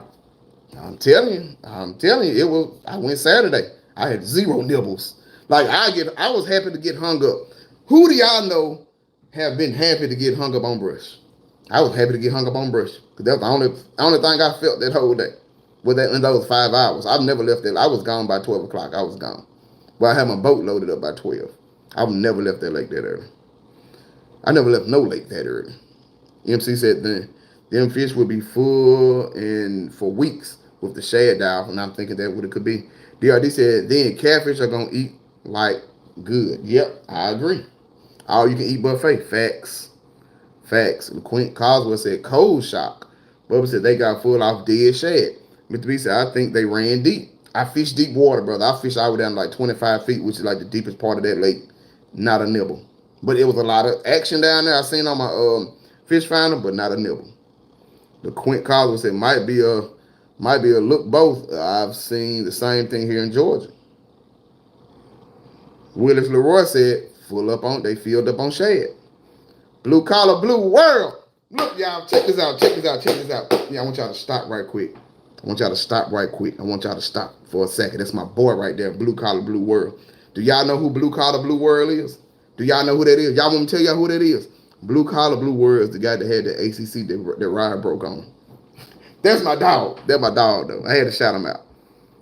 I'm telling you, it was. I went Saturday. I had 0 nibbles. Like I was happy to get hung up. Who do y'all know have been happy to get hung up on brush? I was happy to get hung up on brush because that was the only thing I felt that whole day. In those 5 hours, I've never left that. I was gone by 12 o'clock. I was gone. Well, I had my boat loaded up by 12. I've never left that lake that early. I never left no lake that early. MC said them fish would be full and for weeks with the shad dive, and I'm thinking that's what it could be. DRD said then catfish are gonna eat like good. Yep, I agree. All you can eat buffet. Facts. Quint Coswell said cold shock. Bubba said they got full off dead shad. Mr. B said I think they ran deep. I fish deep water, brother. I fish all the way down to like 25 feet, which is like the deepest part of that lake. Not a nibble. But it was a lot of action down there. I seen on my fish finder, but not a nibble. The Quint Collins said might be a look both. I've seen the same thing here in Georgia. Willis Leroy said they filled up on shad. Blue collar blue world. Look, y'all, check this out. Yeah, I want y'all to stop right quick. I want y'all to stop for a second. That's my boy right there, Blue Collar Blue World. Do y'all know who Blue Collar Blue World is? Do y'all know who that is? Y'all want me to tell y'all who that is? Blue Collar Blue World is the guy that had the ACC that ride broke on. That's my dog. That's my dog, though. I had to shout him out.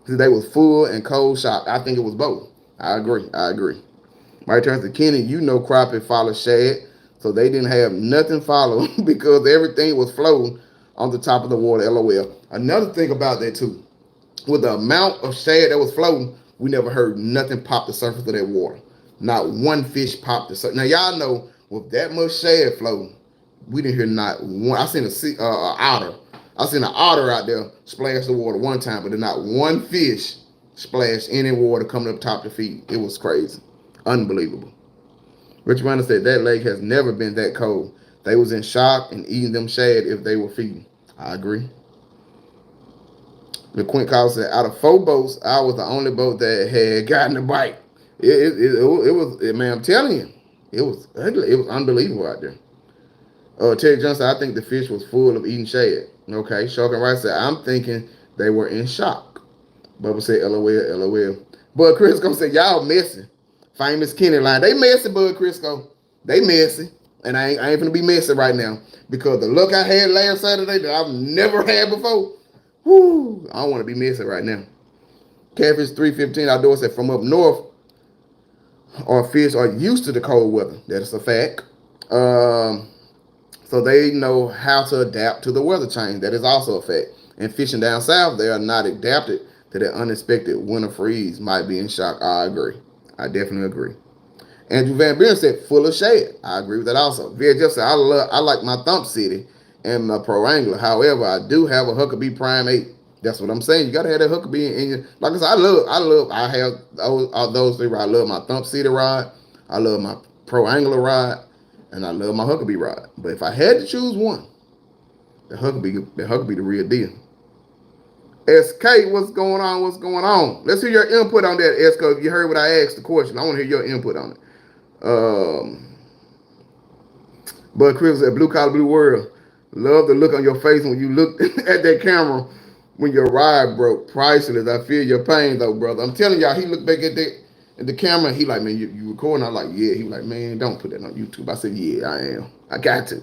They was full and cold shot. I think it was both. I agree. Mike turns to Kenny, Crappie followed shad, so they didn't have nothing follow because everything was floating on the top of the water, LOL. Another thing about that, too, with the amount of shad that was floating, we never heard nothing pop the surface of that water. Not one fish popped the surface. Now, y'all know, with that much shad floating, we didn't hear not one. I seen an otter. I seen an otter out there splash the water one time, but not one fish splashed any water coming up top to feed. It was crazy. Unbelievable. Rich Runner said that lake has never been that cold. They was in shock and eating them shad if they were feeding. I agree. The Quint Collins said, out of 4 boats, I was the only boat that had gotten a bite. It was, man, I'm telling you, it was ugly. It was unbelievable out there. Terry Johnson, I think the fish was full of eating shad. Okay. Shark and Rice said, I'm thinking they were in shock. Bubba said, LOL. Bud Crisco said, y'all messy. Famous Kenny line. They messy, Bud Crisco. They messy. And I ain't gonna be messy right now. Because the look I had last Saturday that I've never had before, whoo, I don't want to be messy right now. Catfish 315 outdoors said, from up north, our fish are used to the cold weather. That's a fact. So they know how to adapt to the weather change. That is also a fact. And fishing down south, they are not adapted to the unexpected winter freeze. Might be in shock. I agree. I definitely agree. Andrew Van Buren said, full of shade. I agree with that also. Vera Jeff said, I like my Thump City and my Pro Angler. However, I do have a Huckabee Prime 8. That's what I'm saying. You got to have that Huckabee in your... Like I said, I have those 3 rods. I love my Thump City rod. I love my Pro Angler rod. And I love my Huckabee rod. But if I had to choose one, the Huckabee the real deal. SK, what's going on? Let's hear your input on that, SK. If you heard what I asked the question, I want to hear your input on it. Bud Chris said, Blue Collar Blue World. Love the look on your face when you look at that camera when your ride broke. Priceless. I feel your pain though, brother. I'm telling y'all, he looked back at the camera and he like, man, you recording? I'm like, yeah. He was like, man, don't put that on YouTube. I said, yeah, I am. I got to.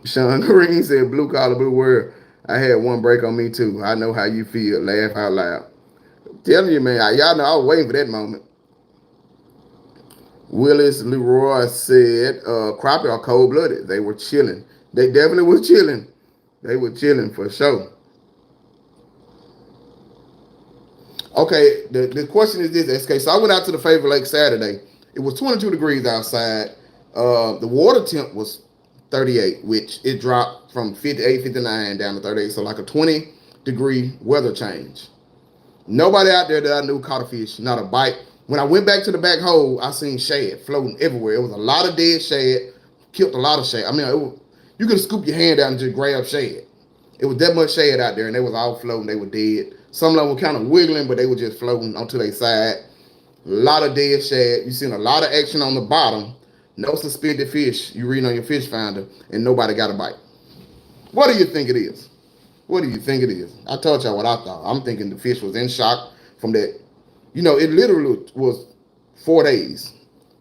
Sean Green said, Blue Collar Blue World. I had one break on me too. I know how you feel. Laugh out loud. I'm telling you, man, y'all know I was waiting for that moment. Willis Leroy said, Crappie are cold-blooded. They were chilling. They definitely was chilling. They were chilling for sure. Okay, the question is this, SK. So I went out to the Favorite Lake Saturday. It was 22 degrees outside. The water temp was 38, which it dropped from 58, 59 down to 38. So like a 20-degree weather change. Nobody out there that I knew caught a fish, not a bite. When I went back to the back hole, I seen shad floating everywhere. It was a lot of dead shad, killed a lot of shad. I mean, you could scoop your hand out and just grab shad. It was that much shad out there, and they was all floating. They were dead. Some of them were kind of wiggling, but they were just floating onto their side. A lot of dead shad. You seen a lot of action on the bottom. No suspended fish. You reading on your fish finder, and nobody got a bite. What do you think it is? I told y'all what I thought. I'm thinking the fish was in shock from that. You know, it literally was 4 days.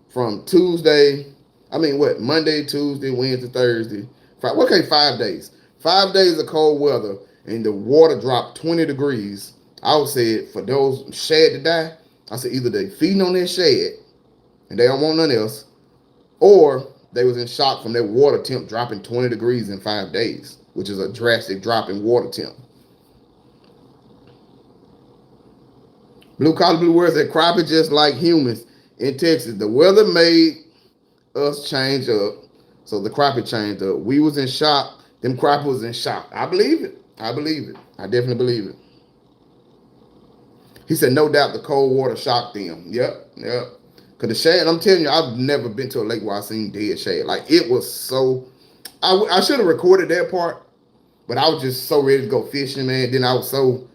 From Monday, Tuesday, Wednesday, Thursday. 5 days. 5 days of cold weather, and the water dropped 20 degrees. I would say for those shad to die, I said either they feeding on their shad, and they don't want nothing else, or they was in shock from their water temp dropping 20 degrees in 5 days, which is a drastic drop in water temp. Blue Collar Blue World said, Crappie just like humans in Texas. The weather made us change up, so the crappie changed up. We was in shock. Them crappie was in shock. I believe it. I believe it. I definitely believe it. He said, no doubt the cold water shocked them. Yep, yep. Cause the shad, I'm telling you, I've never been to a lake where I seen dead shad. Like it was so. I should have recorded that part, but I was just so ready to go fishing, man. Then I was so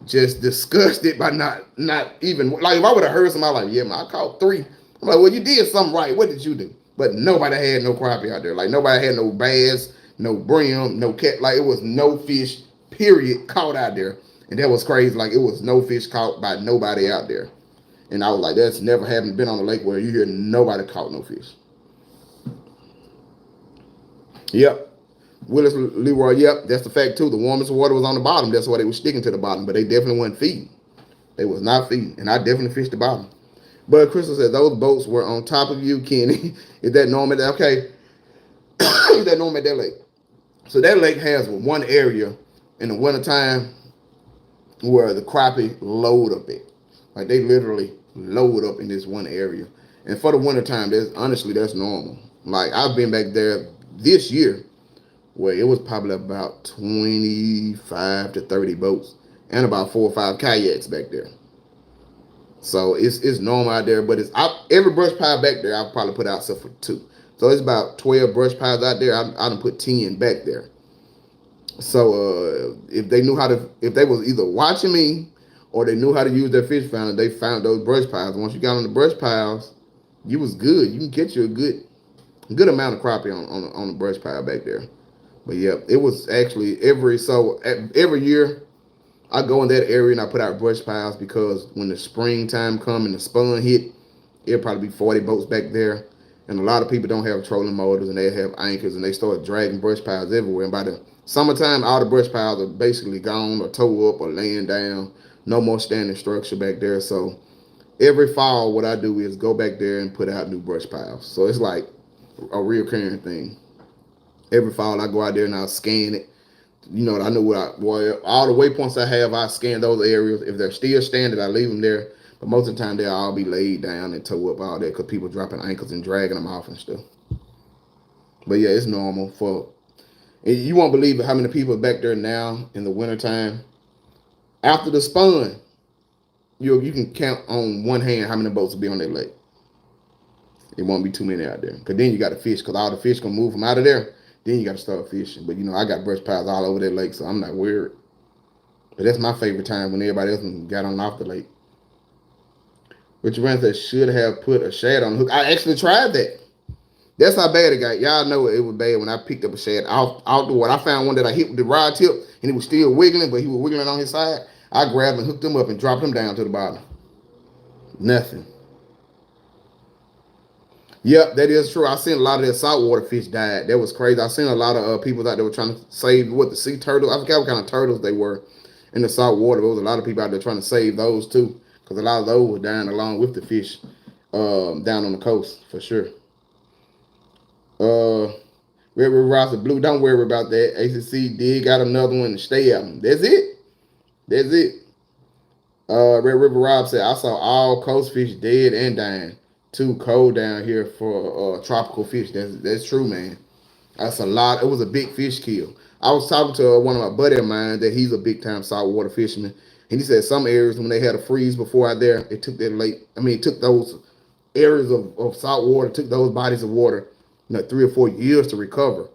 just disgusted by not even like if I would have heard somebody like, yeah, man, I caught 3. I'm like, well, you did something right. What did you do? But nobody had no crappie out there. Like nobody had no bass, no brim, no cat. Like it was no fish, period, caught out there. And that was crazy. Like it was no fish caught by nobody out there. And I was like, that's never happened. Been on a lake where you hear nobody caught no fish. Yep. Willis Leroy, yep, that's the fact too. The warmest water was on the bottom. That's why they were sticking to the bottom, but they definitely weren't feeding. They was not feeding. And I definitely fished the bottom. But Crystal said those boats were on top of you, Kenny. Is that normal? Okay. Is that normal at that lake? So that lake has one area in the wintertime where the crappie load up it. Like they literally load up in this one area. And for the wintertime, that's normal. Like I've been back there this year where it was probably about 25 to 30 boats and about 4 or 5 kayaks back there. So it's normal out there, but every brush pile back there I've probably put out except for 2. So it's about 12 brush piles out there. I done put 10 back there. So if they was either watching me or they knew how to use their fish finder, they found those brush piles. Once you got on the brush piles, you was good. You can catch you a good amount of crappie on the brush pile back there. But yeah, it was actually every year I go in that area and I put out brush piles because when the springtime come and the spun hit, it'll probably be 40 boats back there. And a lot of people don't have trolling motors and they have anchors and they start dragging brush piles everywhere. And by the summertime, all the brush piles are basically gone or towed up or laying down. No more standing structure back there. So every fall, what I do is go back there and put out new brush piles. So it's like a recurring thing. Every fall, I go out there and I scan it. You know, I know all the waypoints I have, I scan those areas. If they're still standing, I leave them there. But most of the time, they'll all be laid down and tow up all that because people dropping ankles and dragging them off and stuff. But yeah, it's normal you won't believe how many people are back there now in the wintertime. After the spun, you can count on one hand how many boats will be on that lake. It won't be too many out there. Because then you got to fish because all the fish can move from out of there. Then you got to start fishing. But, I got brush piles all over that lake, so I'm not worried. But that's my favorite time when everybody else got on off the lake. Richard Rand said, should have put a shad on the hook. I actually tried that. That's how bad it got. Y'all know it was bad when I picked up a shad out the water. I found one that I hit with the rod tip, and it was still wiggling, but he was wiggling on his side. I grabbed and hooked him up and dropped him down to the bottom. Nothing. Yep, that is true. I seen a lot of that saltwater fish died. That was crazy. I seen a lot of people out there were trying to save the sea turtles. I forgot what kind of turtles they were in the saltwater. There was a lot of people out there trying to save those too, because a lot of those were dying along with the fish down on the coast for sure. Red River Ross said, Blue, don't worry about that. ACC did got another one and stay at them. That's it. That's it. Red River Rob said, I saw all coast fish dead and dying. Too cold down here for tropical fish. That's true, man. That's a lot. It was a big fish kill. I was talking to one of my buddy of mine that he's a big time saltwater fisherman, and he said some areas when they had a freeze before out there, it took it took those areas of salt water, took those bodies of water, 3 or 4 years to recover.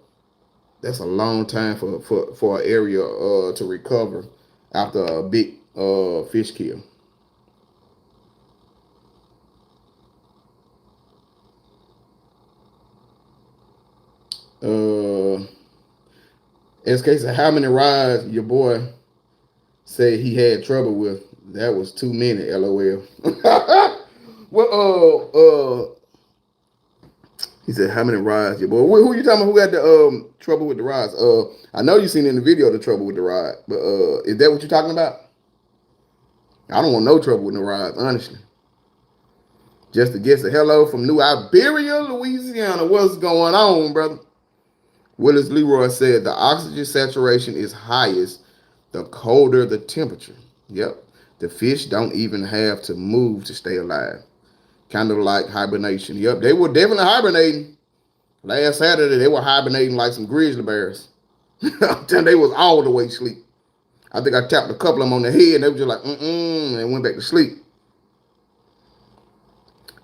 That's a long time for an area to recover after a big fish kill. SK said, how many rides your boy said he had trouble with? That was too many, LOL. Well, he said, how many rides your boy? Who you talking about? Who got the trouble with the rides? I know you seen in the video the trouble with the ride, but is that what you're talking about? I don't want no trouble with the rides, honestly. Just to guess a hello from New Iberia, Louisiana. What's going on, brother? Willis Leroy said the oxygen saturation is highest the colder the temperature. Yep. The fish don't even have to move to stay alive. Kind of like hibernation. Yep. They were definitely hibernating. Last Saturday, they were hibernating like some grizzly bears. They was all the way asleep. I think I tapped a couple of them on the head, and they were just like, and went back to sleep.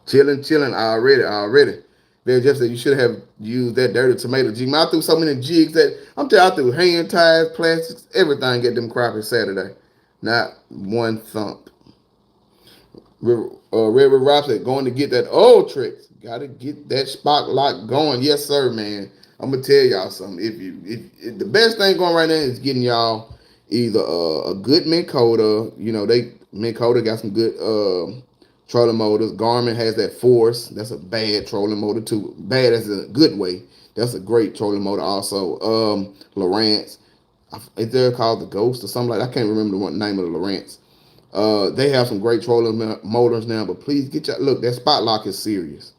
Chilling already. They just said you should have used that dirty tomato jig. I threw so many jigs that I'm telling you, I threw hand ties, plastics, everything at them crappie Saturday. Not one thump. Red Rob said, going to get that old tricks. Got to get that spot lock going. Yes, sir, man. I'm gonna tell y'all something. If the best thing going right now is getting y'all either a good Minn Kota. You know, Minn Kota got some good trolling motors. Garmin has that Force. That's a bad trolling motor too. Bad as a good way. That's a great trolling motor. Also, Lowrance. Is there called the Ghost or something like that? I can't remember the name of the Lowrance. They have some great trolling motors now, but please get your look. That spot lock is serious.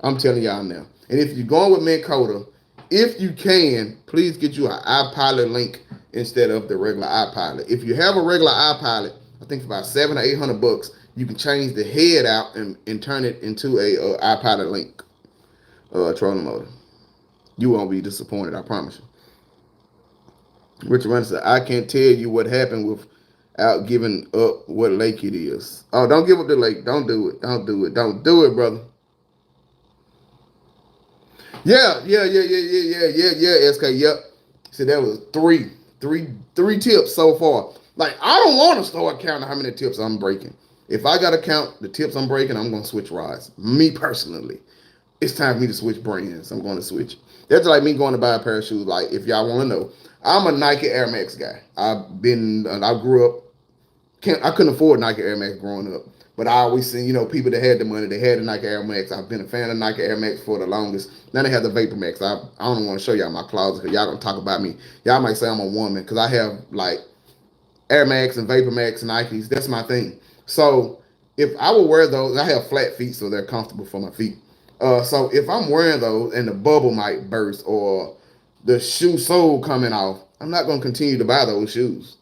I'm telling y'all now. And if you're going with Minn Kota, if you can, please get you an iPilot link instead of the regular iPilot. If you have a regular iPilot, I think for about $700 or $800, you can change the head out and turn it into a iPilot link trolling motor. You won't be disappointed, I promise you. Richard Runner said, I can't tell you what happened without giving up what lake it is. Oh, don't give up the lake. Don't do it. Don't do it. Don't do it, brother. Yeah, SK, yep. See, that was three tips so far. Like, I don't want to start counting how many tips I'm breaking. If I got to count the tips I'm breaking, I'm going to switch rods. Me personally. It's time for me to switch brands. I'm going to switch. That's like me going to buy a pair of shoes. Like, if y'all want to know, I'm a Nike Air Max guy. I grew up, I couldn't afford Nike Air Max growing up. But I always seen, people that had the money, they had the Nike Air Max. I've been a fan of Nike Air Max for the longest. Now they have the Vapor Max. I don't want to show y'all my closet because y'all gonna talk about me. Y'all might say I'm a woman because I have like Air Max and Vapor Max and Nikes. That's my thing. So if I would wear those, I have flat feet, so they're comfortable for my feet. So if I'm wearing those and the bubble might burst or the shoe sole coming off, I'm not gonna continue to buy those shoes.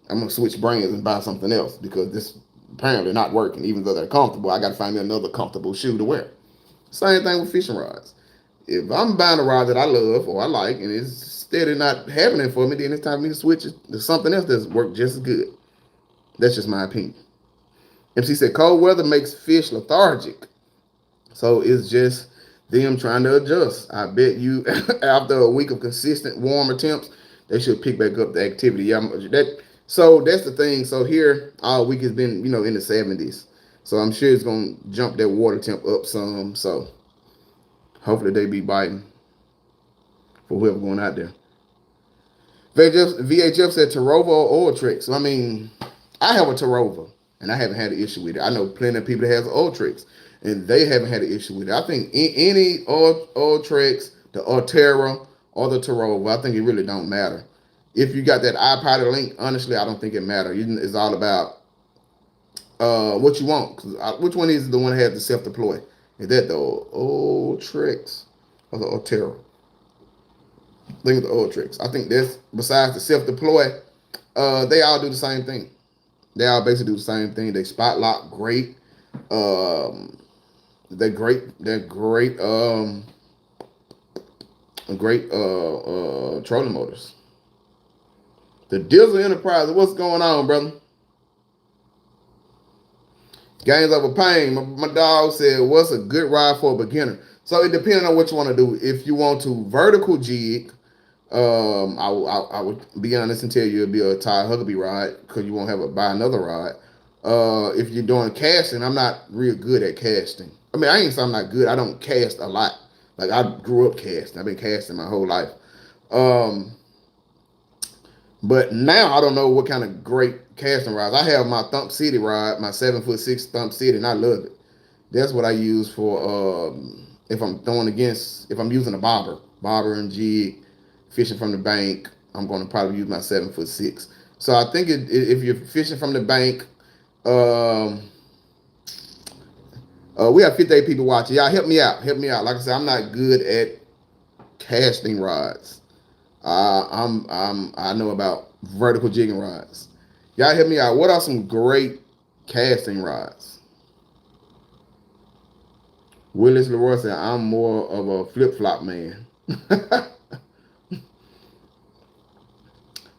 I'm gonna switch brands and buy something else because this apparently not working. Even though they're comfortable, I gotta find me another comfortable shoe to wear. Same thing with fishing rods. If I'm buying a rod that I love or I like and it's steady not happening for me, then it's time for me to switch it to something else that's worked just as good. That's just my opinion. MC said cold weather makes fish lethargic. So it's just them trying to adjust. I bet you after a week of consistent warmer temps, they should pick back up the activity. Yeah, so that's the thing. So here all week has been, in the 70s. So I'm sure it's gonna jump that water temp up some. So hopefully they be biting for whoever going out there. VHF said Tarova or oil tricks. So, I mean, I have a Tarova and I haven't had an issue with it. I know plenty of people that has oil tricks and they haven't had an issue with it. I think any oil tricks, the Altera or the Tarova, I think it really don't matter. If you got that iPod link, honestly, I don't think it matters. It's all about what you want. Which one is the one that has the self-deploy? Is that the old tricks or the Altera? I think it's the old tricks. I think that's besides the self-deploy, they all do the same thing. They all basically do the same thing. They spot lock great. They're great. They're great. Great trolling motors. The Dizzle Enterprise. What's going on, brother? Gains over pain. My dog said, what's a good ride for a beginner? So it depends on what you want to do. If you want to vertical jig, I would be honest and tell you it'd be a Ty Huckabee ride because you won't have to buy another ride. If you're doing casting, I'm not real good at casting. I mean, I ain't saying I'm not good. I don't cast a lot. Like I grew up casting. I've been casting my whole life. But now I don't know what kind of great casting rods. I have my Thump City rod, my 7'6" Thump City, and I love it. That's what I use for if I'm using a bobber and jig, fishing from the bank. I'm going to probably use my 7'6". So I think if you're fishing from the bank, we have 58 people watching. Y'all help me out. Like I said, I'm not good at casting rods. I know about vertical jigging rods. Y'all help me out. What are some great casting rods? Willis Leroy said, I'm more of a flip-flop man.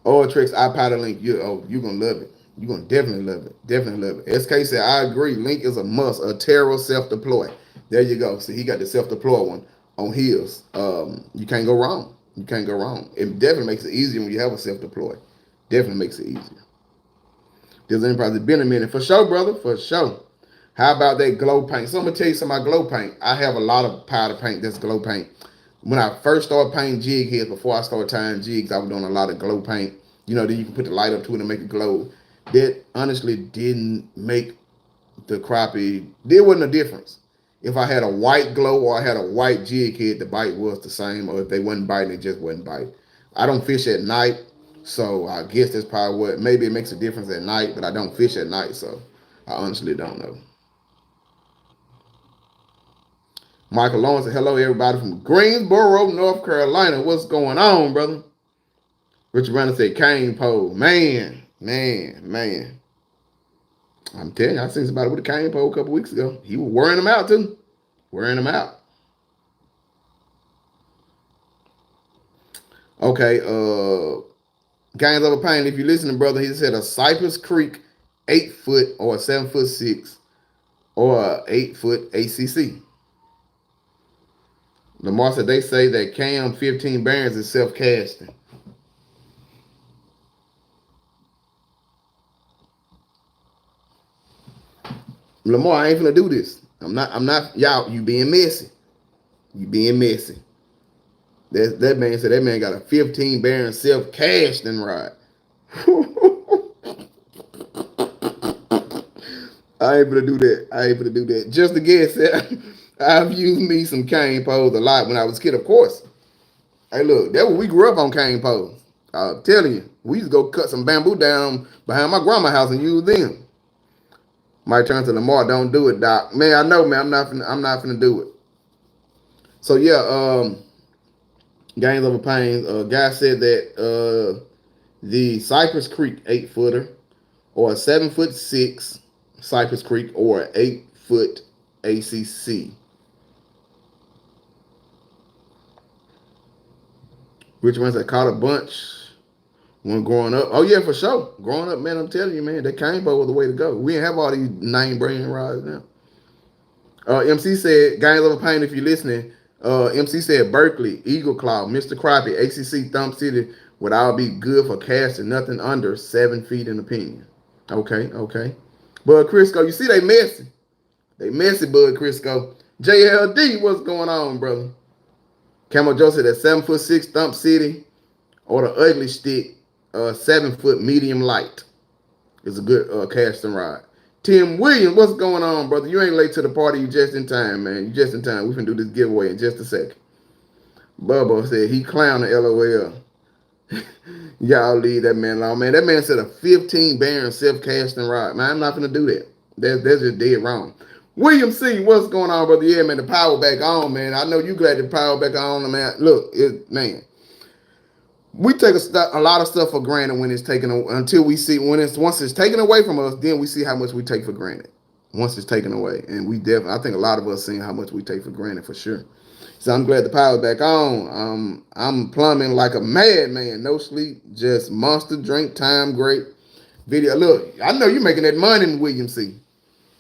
Oil Tricks iPod link. You're gonna love it. You're gonna definitely love it. Definitely love it. SK said, I agree. Link is a must. A Terra self-deploy. There you go. See, he got the self-deploy one on his. You can't go wrong. You can't go wrong. It definitely makes it easier when you have a self-deploy. Definitely makes it easier. There's probably been a minute. For sure, brother. For sure. How about that glow paint? So I'm gonna tell you something about glow paint. I have a lot of powder paint that's glow paint. When I first started painting jig heads, before I started tying jigs, I was doing a lot of glow paint. Then you can put the light up to it and make it glow. That honestly didn't make the crappie. There wasn't a difference. If I had a white glow or I had a white jig head, the bite was the same. Or if they wasn't biting, it just wasn't biting. I don't fish at night, so I guess that's probably what. Maybe it makes a difference at night, but I don't fish at night, so I honestly don't know. Michael Lawrence said, hello, everybody from Greensboro, North Carolina. What's going on, brother? Richard Brandon said, cane pole. Man, man, man. I'm telling you, I seen somebody with a cane pole a couple weeks ago. He was wearing them out, too. Wearing them out. Okay, Gangs of a Pain, if you're listening, brother, he said a Cypress Creek 8-foot or a 7'6" or a 8-foot ACC. Lamar said they say that Cam 15 bearings is self-casting. Lamar, I ain't finna do this. I'm not, y'all, you being messy. You being messy. That man said that man got a 15 bearing self-casting rod. I ain't gonna do that. I ain't gonna do that. Just to guess, I've used me some cane poles a lot when I was a kid, of course. Hey, look, that was we grew up on cane poles. I'm telling you, we used to go cut some bamboo down behind my grandma's house and use them. Might turn to Lamar, don't do it, Doc. Man, I know, man. I'm not finna do it. So yeah, Gangs of a Pain. Guy said that the Cypress Creek 8-footer or a 7'6" Cypress Creek or an 8-foot ACC. Rich ones that caught a bunch when growing up. Oh yeah, for sure. Growing up, man, I'm telling you, man, that cane bow was the way to go. We didn't have all these name brand rods now. MC said, Gangs of a Pain, if you're listening, MC said Berkeley, Eagle Claw, Mr. Crappie, ACC, Thumb City would all be good for casting nothing under 7 feet in opinion. Okay, okay. Bud Crisco, you see they messy. They messy, Bud Crisco. JLD, what's going on, brother? Camo Joe said that 7'6" Thump City or the ugly stick, 7-foot medium light is a good casting rod. Tim Williams, what's going on, brother? You ain't late to the party. You just in time, man. You just in time. We can do this giveaway in just a second. Bubba said he clowning LOL. Y'all leave that man alone, man. That man said a 15 bearing self-casting rod. Man, I'm not gonna do that. That's just dead wrong. William C, what's going on, brother? Yeah, man, the power back on, man. I know you glad the power back on, man. Look, man. We take a lot of stuff for granted when it's taken until we see once it's taken away from us, then we see how much we take for granted. Once it's taken away, and we definitely, I think a lot of us seeing how much we take for granted for sure. So I'm glad the power's back on. I'm plumbing like a madman, no sleep, just monster drink time, great video. Look, I know you're making that money in William C.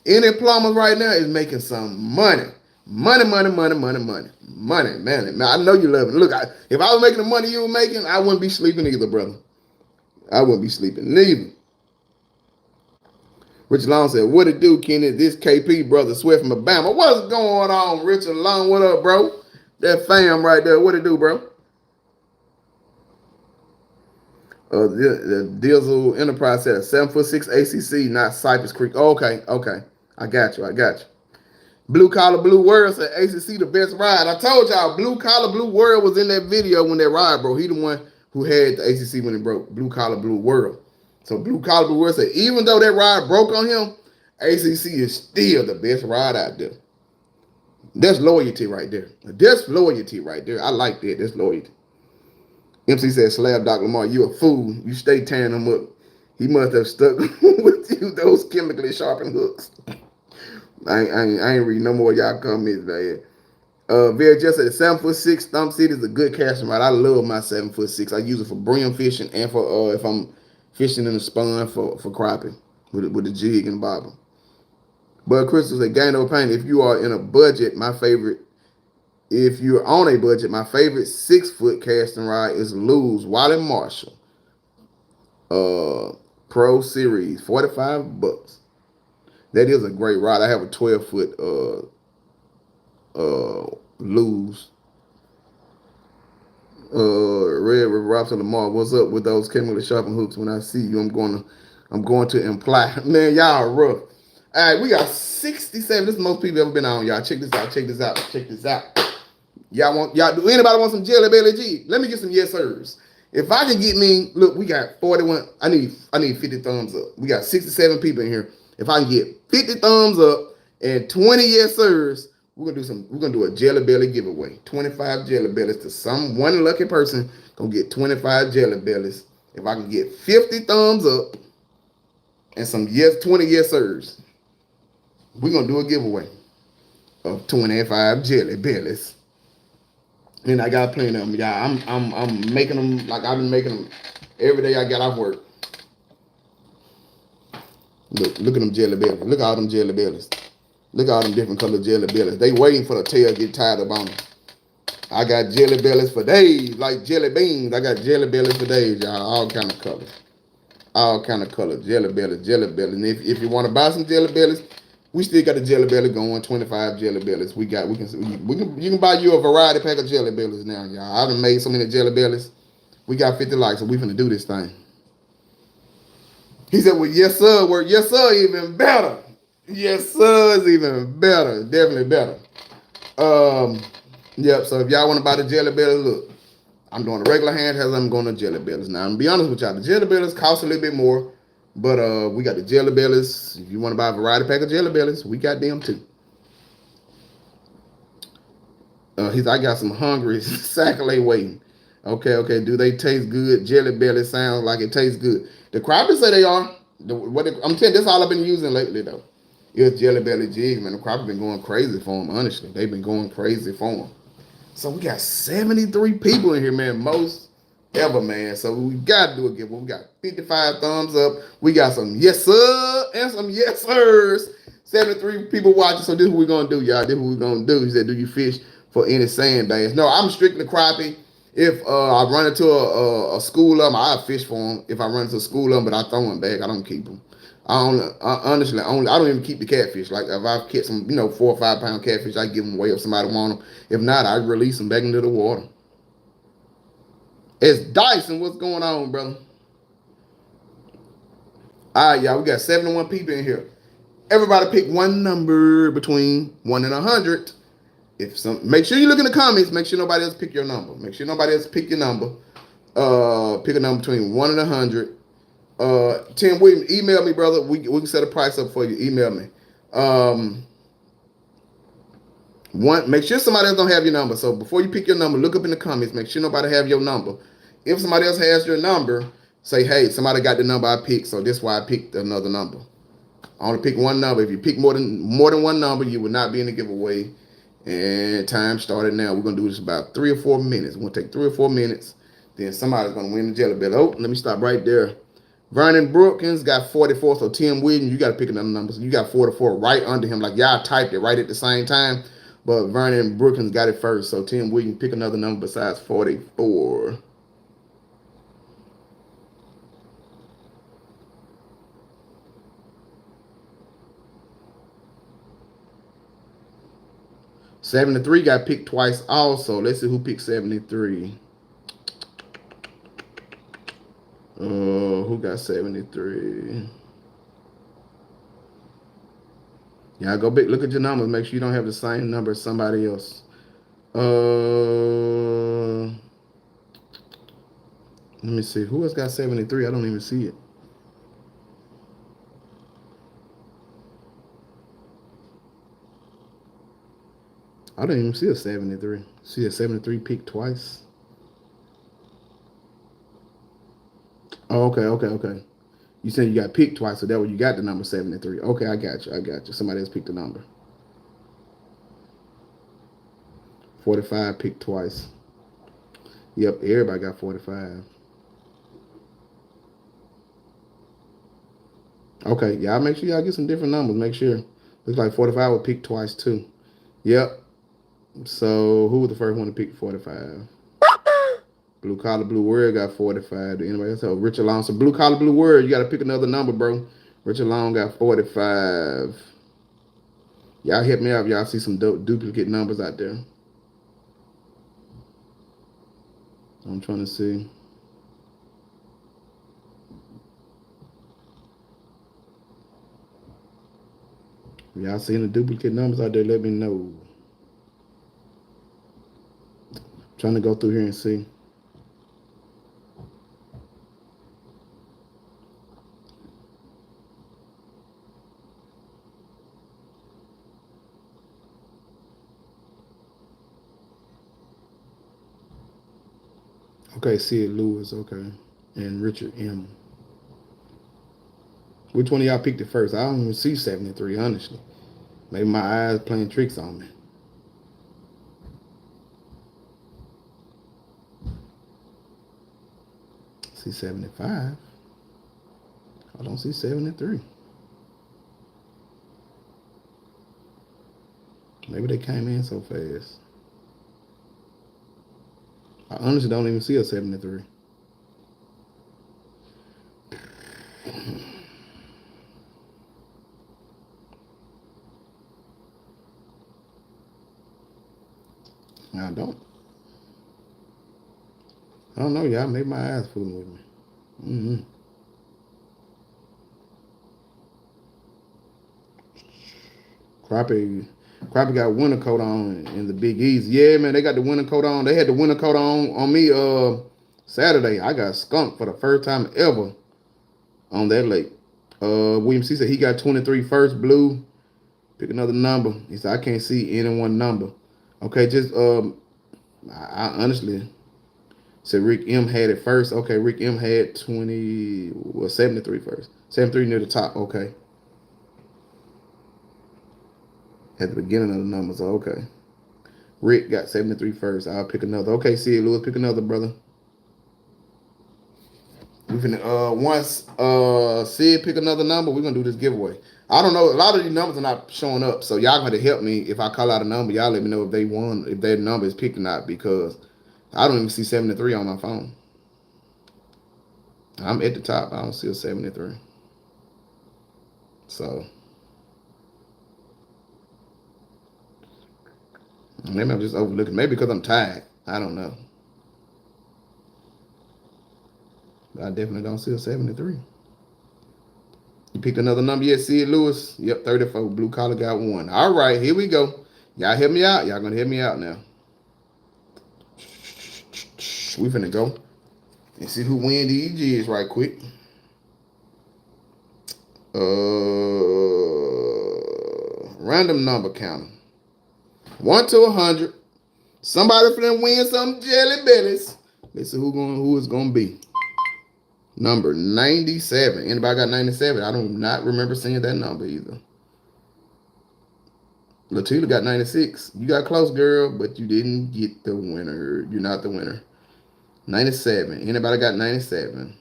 Any plumbers right now is making some money. Money, money, money, money, money. Money, man. I know you love it. Look, if I was making the money you were making, I wouldn't be sleeping either, brother. I wouldn't be sleeping neither. Richard Long said, what it do, Kenny? This KP brother Swift from Alabama. What's going on, Richard Long? What up, bro? That fam right there. What it do, bro? The Diesel Enterprise said a 7'6" ACC, not Cypress Creek. Oh, okay, okay. I got you. Blue Collar Blue World said ACC the best ride. I told y'all, Blue Collar Blue World was in that video when that ride broke. He the one who had the ACC when it broke. Blue Collar Blue World. So Blue Collar Blue World said even though that ride broke on him, ACC is still the best ride out there. That's loyalty right there. That's loyalty right there. I like that. That's loyalty. MC said, Slab Doc Lamar, you a fool. You stay tearing him up. He must have stuck with you those chemically sharpened hooks. I ain't reading no more of y'all comments, man. VHS at 7'6" Thumb City is a good casting rod. I love my 7'6". I use it for brim fishing and for if I'm fishing in the spawn for crappie with the jig and bobber. But Crystal said, gain over pain. If you are in a budget, my favorite. If you're on a budget, my favorite 6-foot casting rod is Lew's Wallet Marshall Pro Series, $45. That is a great rod. I have a 12-foot Lew's Red River Robson Lamar. What's up with those chemical sharpened hooks? When I see you, I'm going to imply. Man, y'all are rough. All right, we got 67. This is the most people ever been on, y'all. Check this out. Check this out. Check this out. Y'all do anybody want some Jelly Belly G? Let me get some yes sirs. If I can get me, look, we got 41. I need 50 thumbs up. We got 67 people in here. If I can get 50 thumbs up and 20 yes sirs, we're gonna do a Jelly Belly giveaway. 25 Jelly Bellies to one lucky person gonna get 25 Jelly Bellies. If I can get 50 thumbs up and 20 yes sirs, we're gonna do a giveaway of 25 Jelly Bellies. And I got plenty of them, y'all. I'm making them like I've been making them every day I got off work. Look at them Jelly Bellies. Look at all them Jelly Bellies. Look at all them different color Jelly Bellies. They waiting for the tail to get tied up on them. I got Jelly Bellies for days, like jelly beans. I got Jelly Bellies for days, y'all. All kind of colors. All kind of colors. Jelly Bellies, Jelly Bellies. And if you want to buy some Jelly Bellies, we still got the Jelly Belly going, 25 Jelly Bellies. You can buy you a variety pack of Jelly Bellies now, y'all. I done made so many Jelly Bellies. We got 50 likes, so we finna do this thing. He said, well, yes, sir. Well, yes, sir, even better. Yes, sir, is even better. Definitely better. Yep, so if y'all want to buy the Jelly Bellies, look, I'm doing the regular handhelds, I'm going to Jelly Bellies. Now, I'm going to be honest with y'all, the Jelly Bellies cost a little bit more. But we got the Jelly Bellies. If you want to buy a variety pack of Jelly Bellies, we got them too. I got some hungry Sackle waiting. Okay. Do they taste good? Jelly Belly sounds like it tastes good. The Crappie say they are. I'm telling you, this is all I've been using lately though. It's Jelly Belly Jigs, man. The Crappie been going crazy for them, honestly. They've been going crazy for them. So we got 73 people in here, man. Most ever, man. So we got to do a giveaway. We got 55 thumbs up. We got some yes sir and some yes sirs. 73 people watching. So this is what we're going to do, y'all. This is what we're going to do. He said, do you fish for any sand bass? No, I'm strictly crappie. If I run into a school of them, I fish for them. If I run into a school of them, but I throw them back, I don't keep them. I don't even keep the catfish. Like if I catch some, 4 or 5 pound catfish, I give them away if somebody want them. If not, I release them back into the water. It's Dyson. What's going on, brother? All right, y'all. We got 71 people in here. Everybody pick one number between 1 and 100. Make sure you look in the comments. Make sure nobody else pick your number. Make sure nobody else pick your number. Pick a number between 1 and 100. Tim Williams, email me, brother. We can set a price up for you. Email me. Make sure somebody else don't have your number. So before you pick your number, look up in the comments. Make sure nobody have your number. If somebody else has your number, say, hey, somebody got the number I picked, so that's why I picked another number. I only pick one number. If you pick more than one number, you will not be in the giveaway. And time started now. We're gonna do this about 3 or 4 minutes. We're gonna take 3 or 4 minutes. Then somebody's gonna win the Jelly Belly. Oh, let me stop right there. Vernon Brookins got 44. So Tim Williams, you got to pick another number. So you got 44 right under him. Like y'all typed it right at the same time. But Vernon Brookins got it first. So Tim Williams, pick another number besides 44. '73 got picked twice also. Let's see who picked 73. Who got 73? Yeah, go back, look at your numbers. Make sure you don't have the same number as somebody else. Let me see. Who else got 73? I don't even see it. I don't even see a 73. See a 73 picked twice. Oh, okay. You said you got picked twice, so that way you got the number 73. Okay, I got you. Somebody else picked the number. 45 picked twice. Yep, everybody got 45. Okay, y'all make sure y'all get some different numbers. Make sure. Looks like 45 was picked twice too. Yep. So who was the first one to pick 45? Blue Collar Blue Word got 45. Do anybody else? Oh, Richard Long. So Blue Collar Blue Word, you got to pick another number, bro. Richard Long got 45. Y'all hit me up. Y'all see some duplicate numbers out there. I'm trying to see. If y'all seeing the duplicate numbers out there, let me know. I'm trying to go through here and see. Okay, Sid Lewis, okay. And Richard M. Which one of y'all picked it first? I don't even see 73, honestly. Maybe my eyes playing tricks on me. See 75. I don't see 73. Maybe they came in so fast. I honestly don't even see a 73. I don't. I don't know, y'all. Maybe my eyes fooling with me. Mm-hmm. Crappie got winter coat on in the Big East. Yeah, man, they got the winter coat on. They had the winter coat on me Saturday. I got skunked for the first time ever on that lake. William C said he got 23 first blue. Pick another number. He said I can't see any one number. Okay, just I honestly said Rick M had it first. Okay, Rick M had 73 first. 73 near the top. Okay. At the beginning of the numbers. Okay. Rick got 73 first. I'll pick another. Okay, Sid Lewis, pick another, brother. We finna once Sid pick another number, we're gonna do this giveaway. I don't know. A lot of these numbers are not showing up, so y'all gonna help me if I call out a number. Y'all let me know if they won, if their number is picked or not, because I don't even see 73 on my phone. I'm at the top. I don't see a 73. So maybe I'm just overlooking. Maybe because I'm tired. I don't know. But I definitely don't see a 73. You picked another number yet, Sid Lewis? Yep, 34. Blue collar got one. All right, here we go. Y'all help me out. Y'all gonna help me out now. We finna go and see who win these jigs right quick. Random number counter. 1 to 100. Somebody finna win some jelly bellies. Let's see who is gonna be. Number 97. Anybody got 97? I do not remember seeing that number either. Latila got 96. You got close, girl, but you didn't get the winner. You're not the winner. 97. Anybody got 97?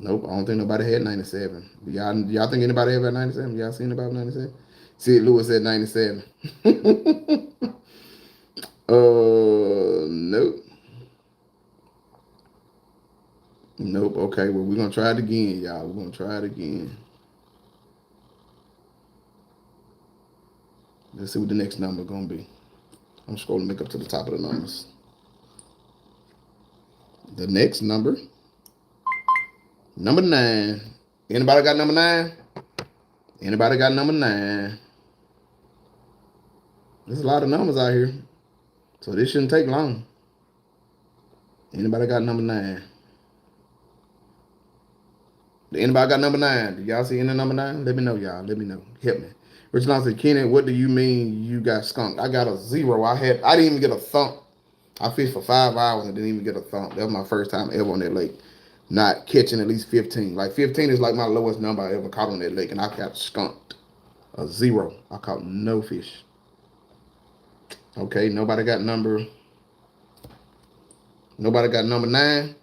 Nope, I don't think nobody had 97. Y'all think anybody ever had 97? Y'all seen anybody 97? Sid Lewis at 97. Nope. Nope. Okay, well, we're going to try it again, y'all. We're going to try it again. Let's see what the next number going to be. I'm scrolling back up to the top of the numbers. The next number, number 9. Anybody got number 9? Anybody got number 9? There's a lot of numbers out here, so this shouldn't take long. Anybody got number 9? Anybody got number 9? Do y'all see any number 9? Let me know, y'all. Let me know. Help me. Rich Long said, Kenny, what do you mean you got skunked? I got a 0. I didn't even get a thump. I fished for 5 hours and didn't even get a thump. That was my first time ever on that lake. Not catching at least 15. Like 15 is like my lowest number I ever caught on that lake, and I got skunked. A 0. I caught no fish. Okay, nobody got number 9.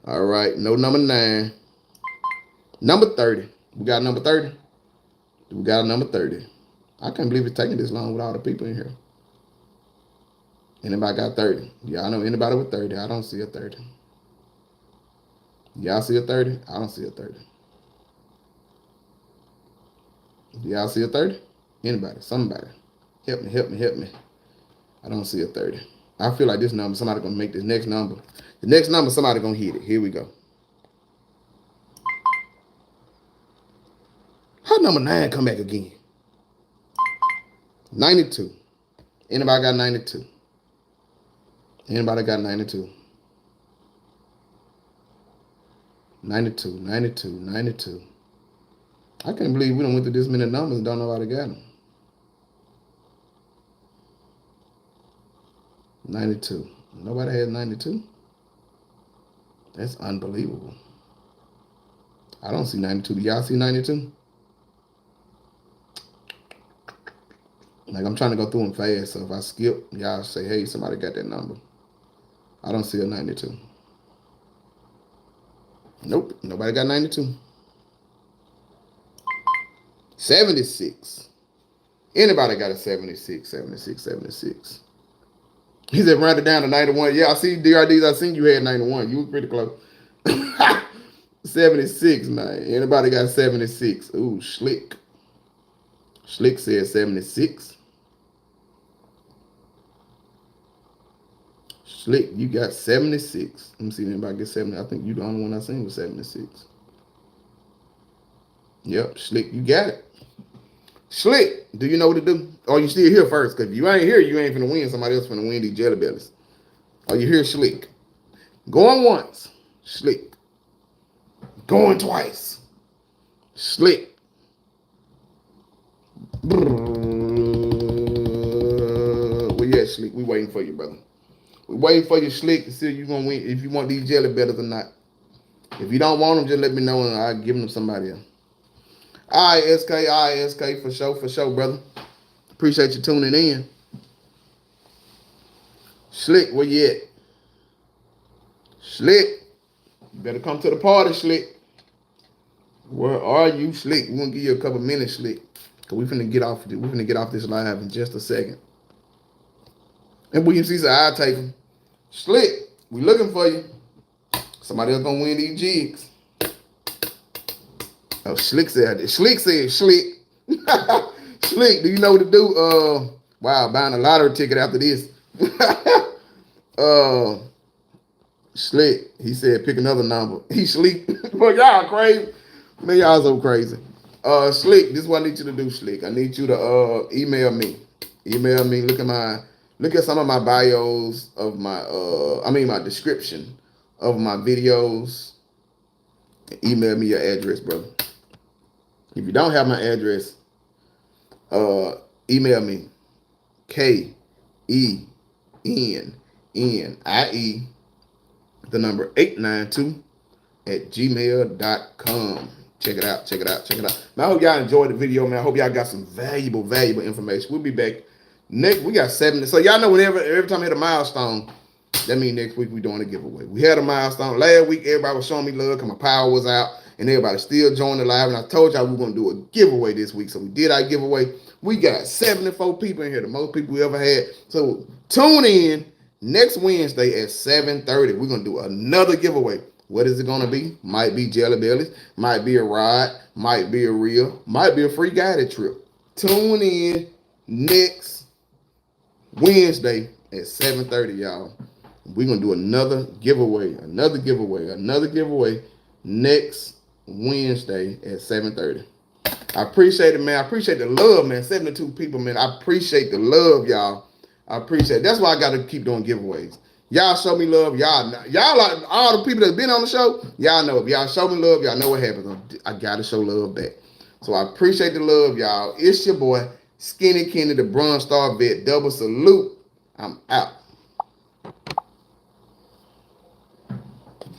All right, no number 9. Number 30. We got number 30. We got a number 30. I can't believe it's taking this long with all the people in here. Anybody got 30? Y'all know anybody with 30? I don't see a 30. Y'all see a 30? I don't see a 30. Y'all see a 30? Anybody? Somebody. Help me. I don't see a 30. I feel like this number, somebody gonna make this next number. The next number, somebody gonna hit it. Here we go. How number 9 come back again? 92. Anybody got 92? Anybody got 92? 92. I can't believe we done went through this many numbers and don't know how to get them. 92. Nobody had 92? That's unbelievable. I don't see 92. Do y'all see 92? Like, I'm trying to go through them fast, so if I skip, y'all say, hey, somebody got that number. I don't see a 92. Nope, nobody got 92. 76. Anybody got a 76, 76, 76? He said, round it down to 91. Yeah, I see DRDs. I seen you had 91. You were pretty close. 76, man. Anybody got 76? Ooh, Slick. Slick said 76. Slick, you got 76. Let me see if anybody get 70. I think you the only one I seen was 76. Yep, Slick, you got it. Slick, do you know what to do? Or you still here first? Because if you ain't here, you ain't finna win. Somebody else finna win these jelly bellies. Are you here, Slick? Going once. Slick. Going twice. Slick. Where you at, Slick? We waiting for you, brother. We waiting for you, Slick, to see if you gonna win, if you want these jelly bellies or not. If you don't want them, just let me know and I'll give them to somebody else. All right, SK, for sure, brother. Appreciate you tuning in. Slick, where you at? Slick, you better come to the party, Slick. Where are you, Slick? We're gonna give you a couple minutes, Slick. Cause we finna get off this live in just a second. And William C said, I'll take him. Slick, we looking for you. Somebody else gonna win these jigs. Oh, Slick said, Slick. Slick, do you know what to do? Wow, buying a lottery ticket after this. Slick, he said, pick another number. He sleep. But y'all crazy. Man, y'all so crazy. Slick, this is what I need you to do, Slick. I need you to email me. Look at some of my bios of my my description of my videos. Email me your address, brother. If you don't have my address, email me KENNIE the number 892 at gmail.com. Check it out. Man, I hope y'all enjoyed the video, man. I hope y'all got some valuable information. We'll be back next. We got 7. So y'all know every time we hit a milestone, that means next week we're doing a giveaway. We had a milestone. Last week, everybody was showing me love because my power was out and everybody still joined the live. And I told y'all we were going to do a giveaway this week. So we did our giveaway. We got 74 people in here, the most people we ever had. So tune in next Wednesday at 7:30. We're going to do another giveaway. What is it going to be? Might be jelly bellies, might be a ride, might be a reel, might be a free guided trip. Tune in next Wednesday at 7:30, y'all. We're going to do another giveaway next Wednesday at 7:30. I appreciate it, man. I appreciate the love, man. 72 people, man. I appreciate the love, y'all. I appreciate it. That's why I got to keep doing giveaways. Y'all show me love. Y'all like all the people that's been on the show. Y'all know if y'all show me love, y'all know what happens. I got to show love back. So I appreciate the love, y'all. It's your boy, Skinny Kenny, the Bronze Star Vet. Double salute. I'm out.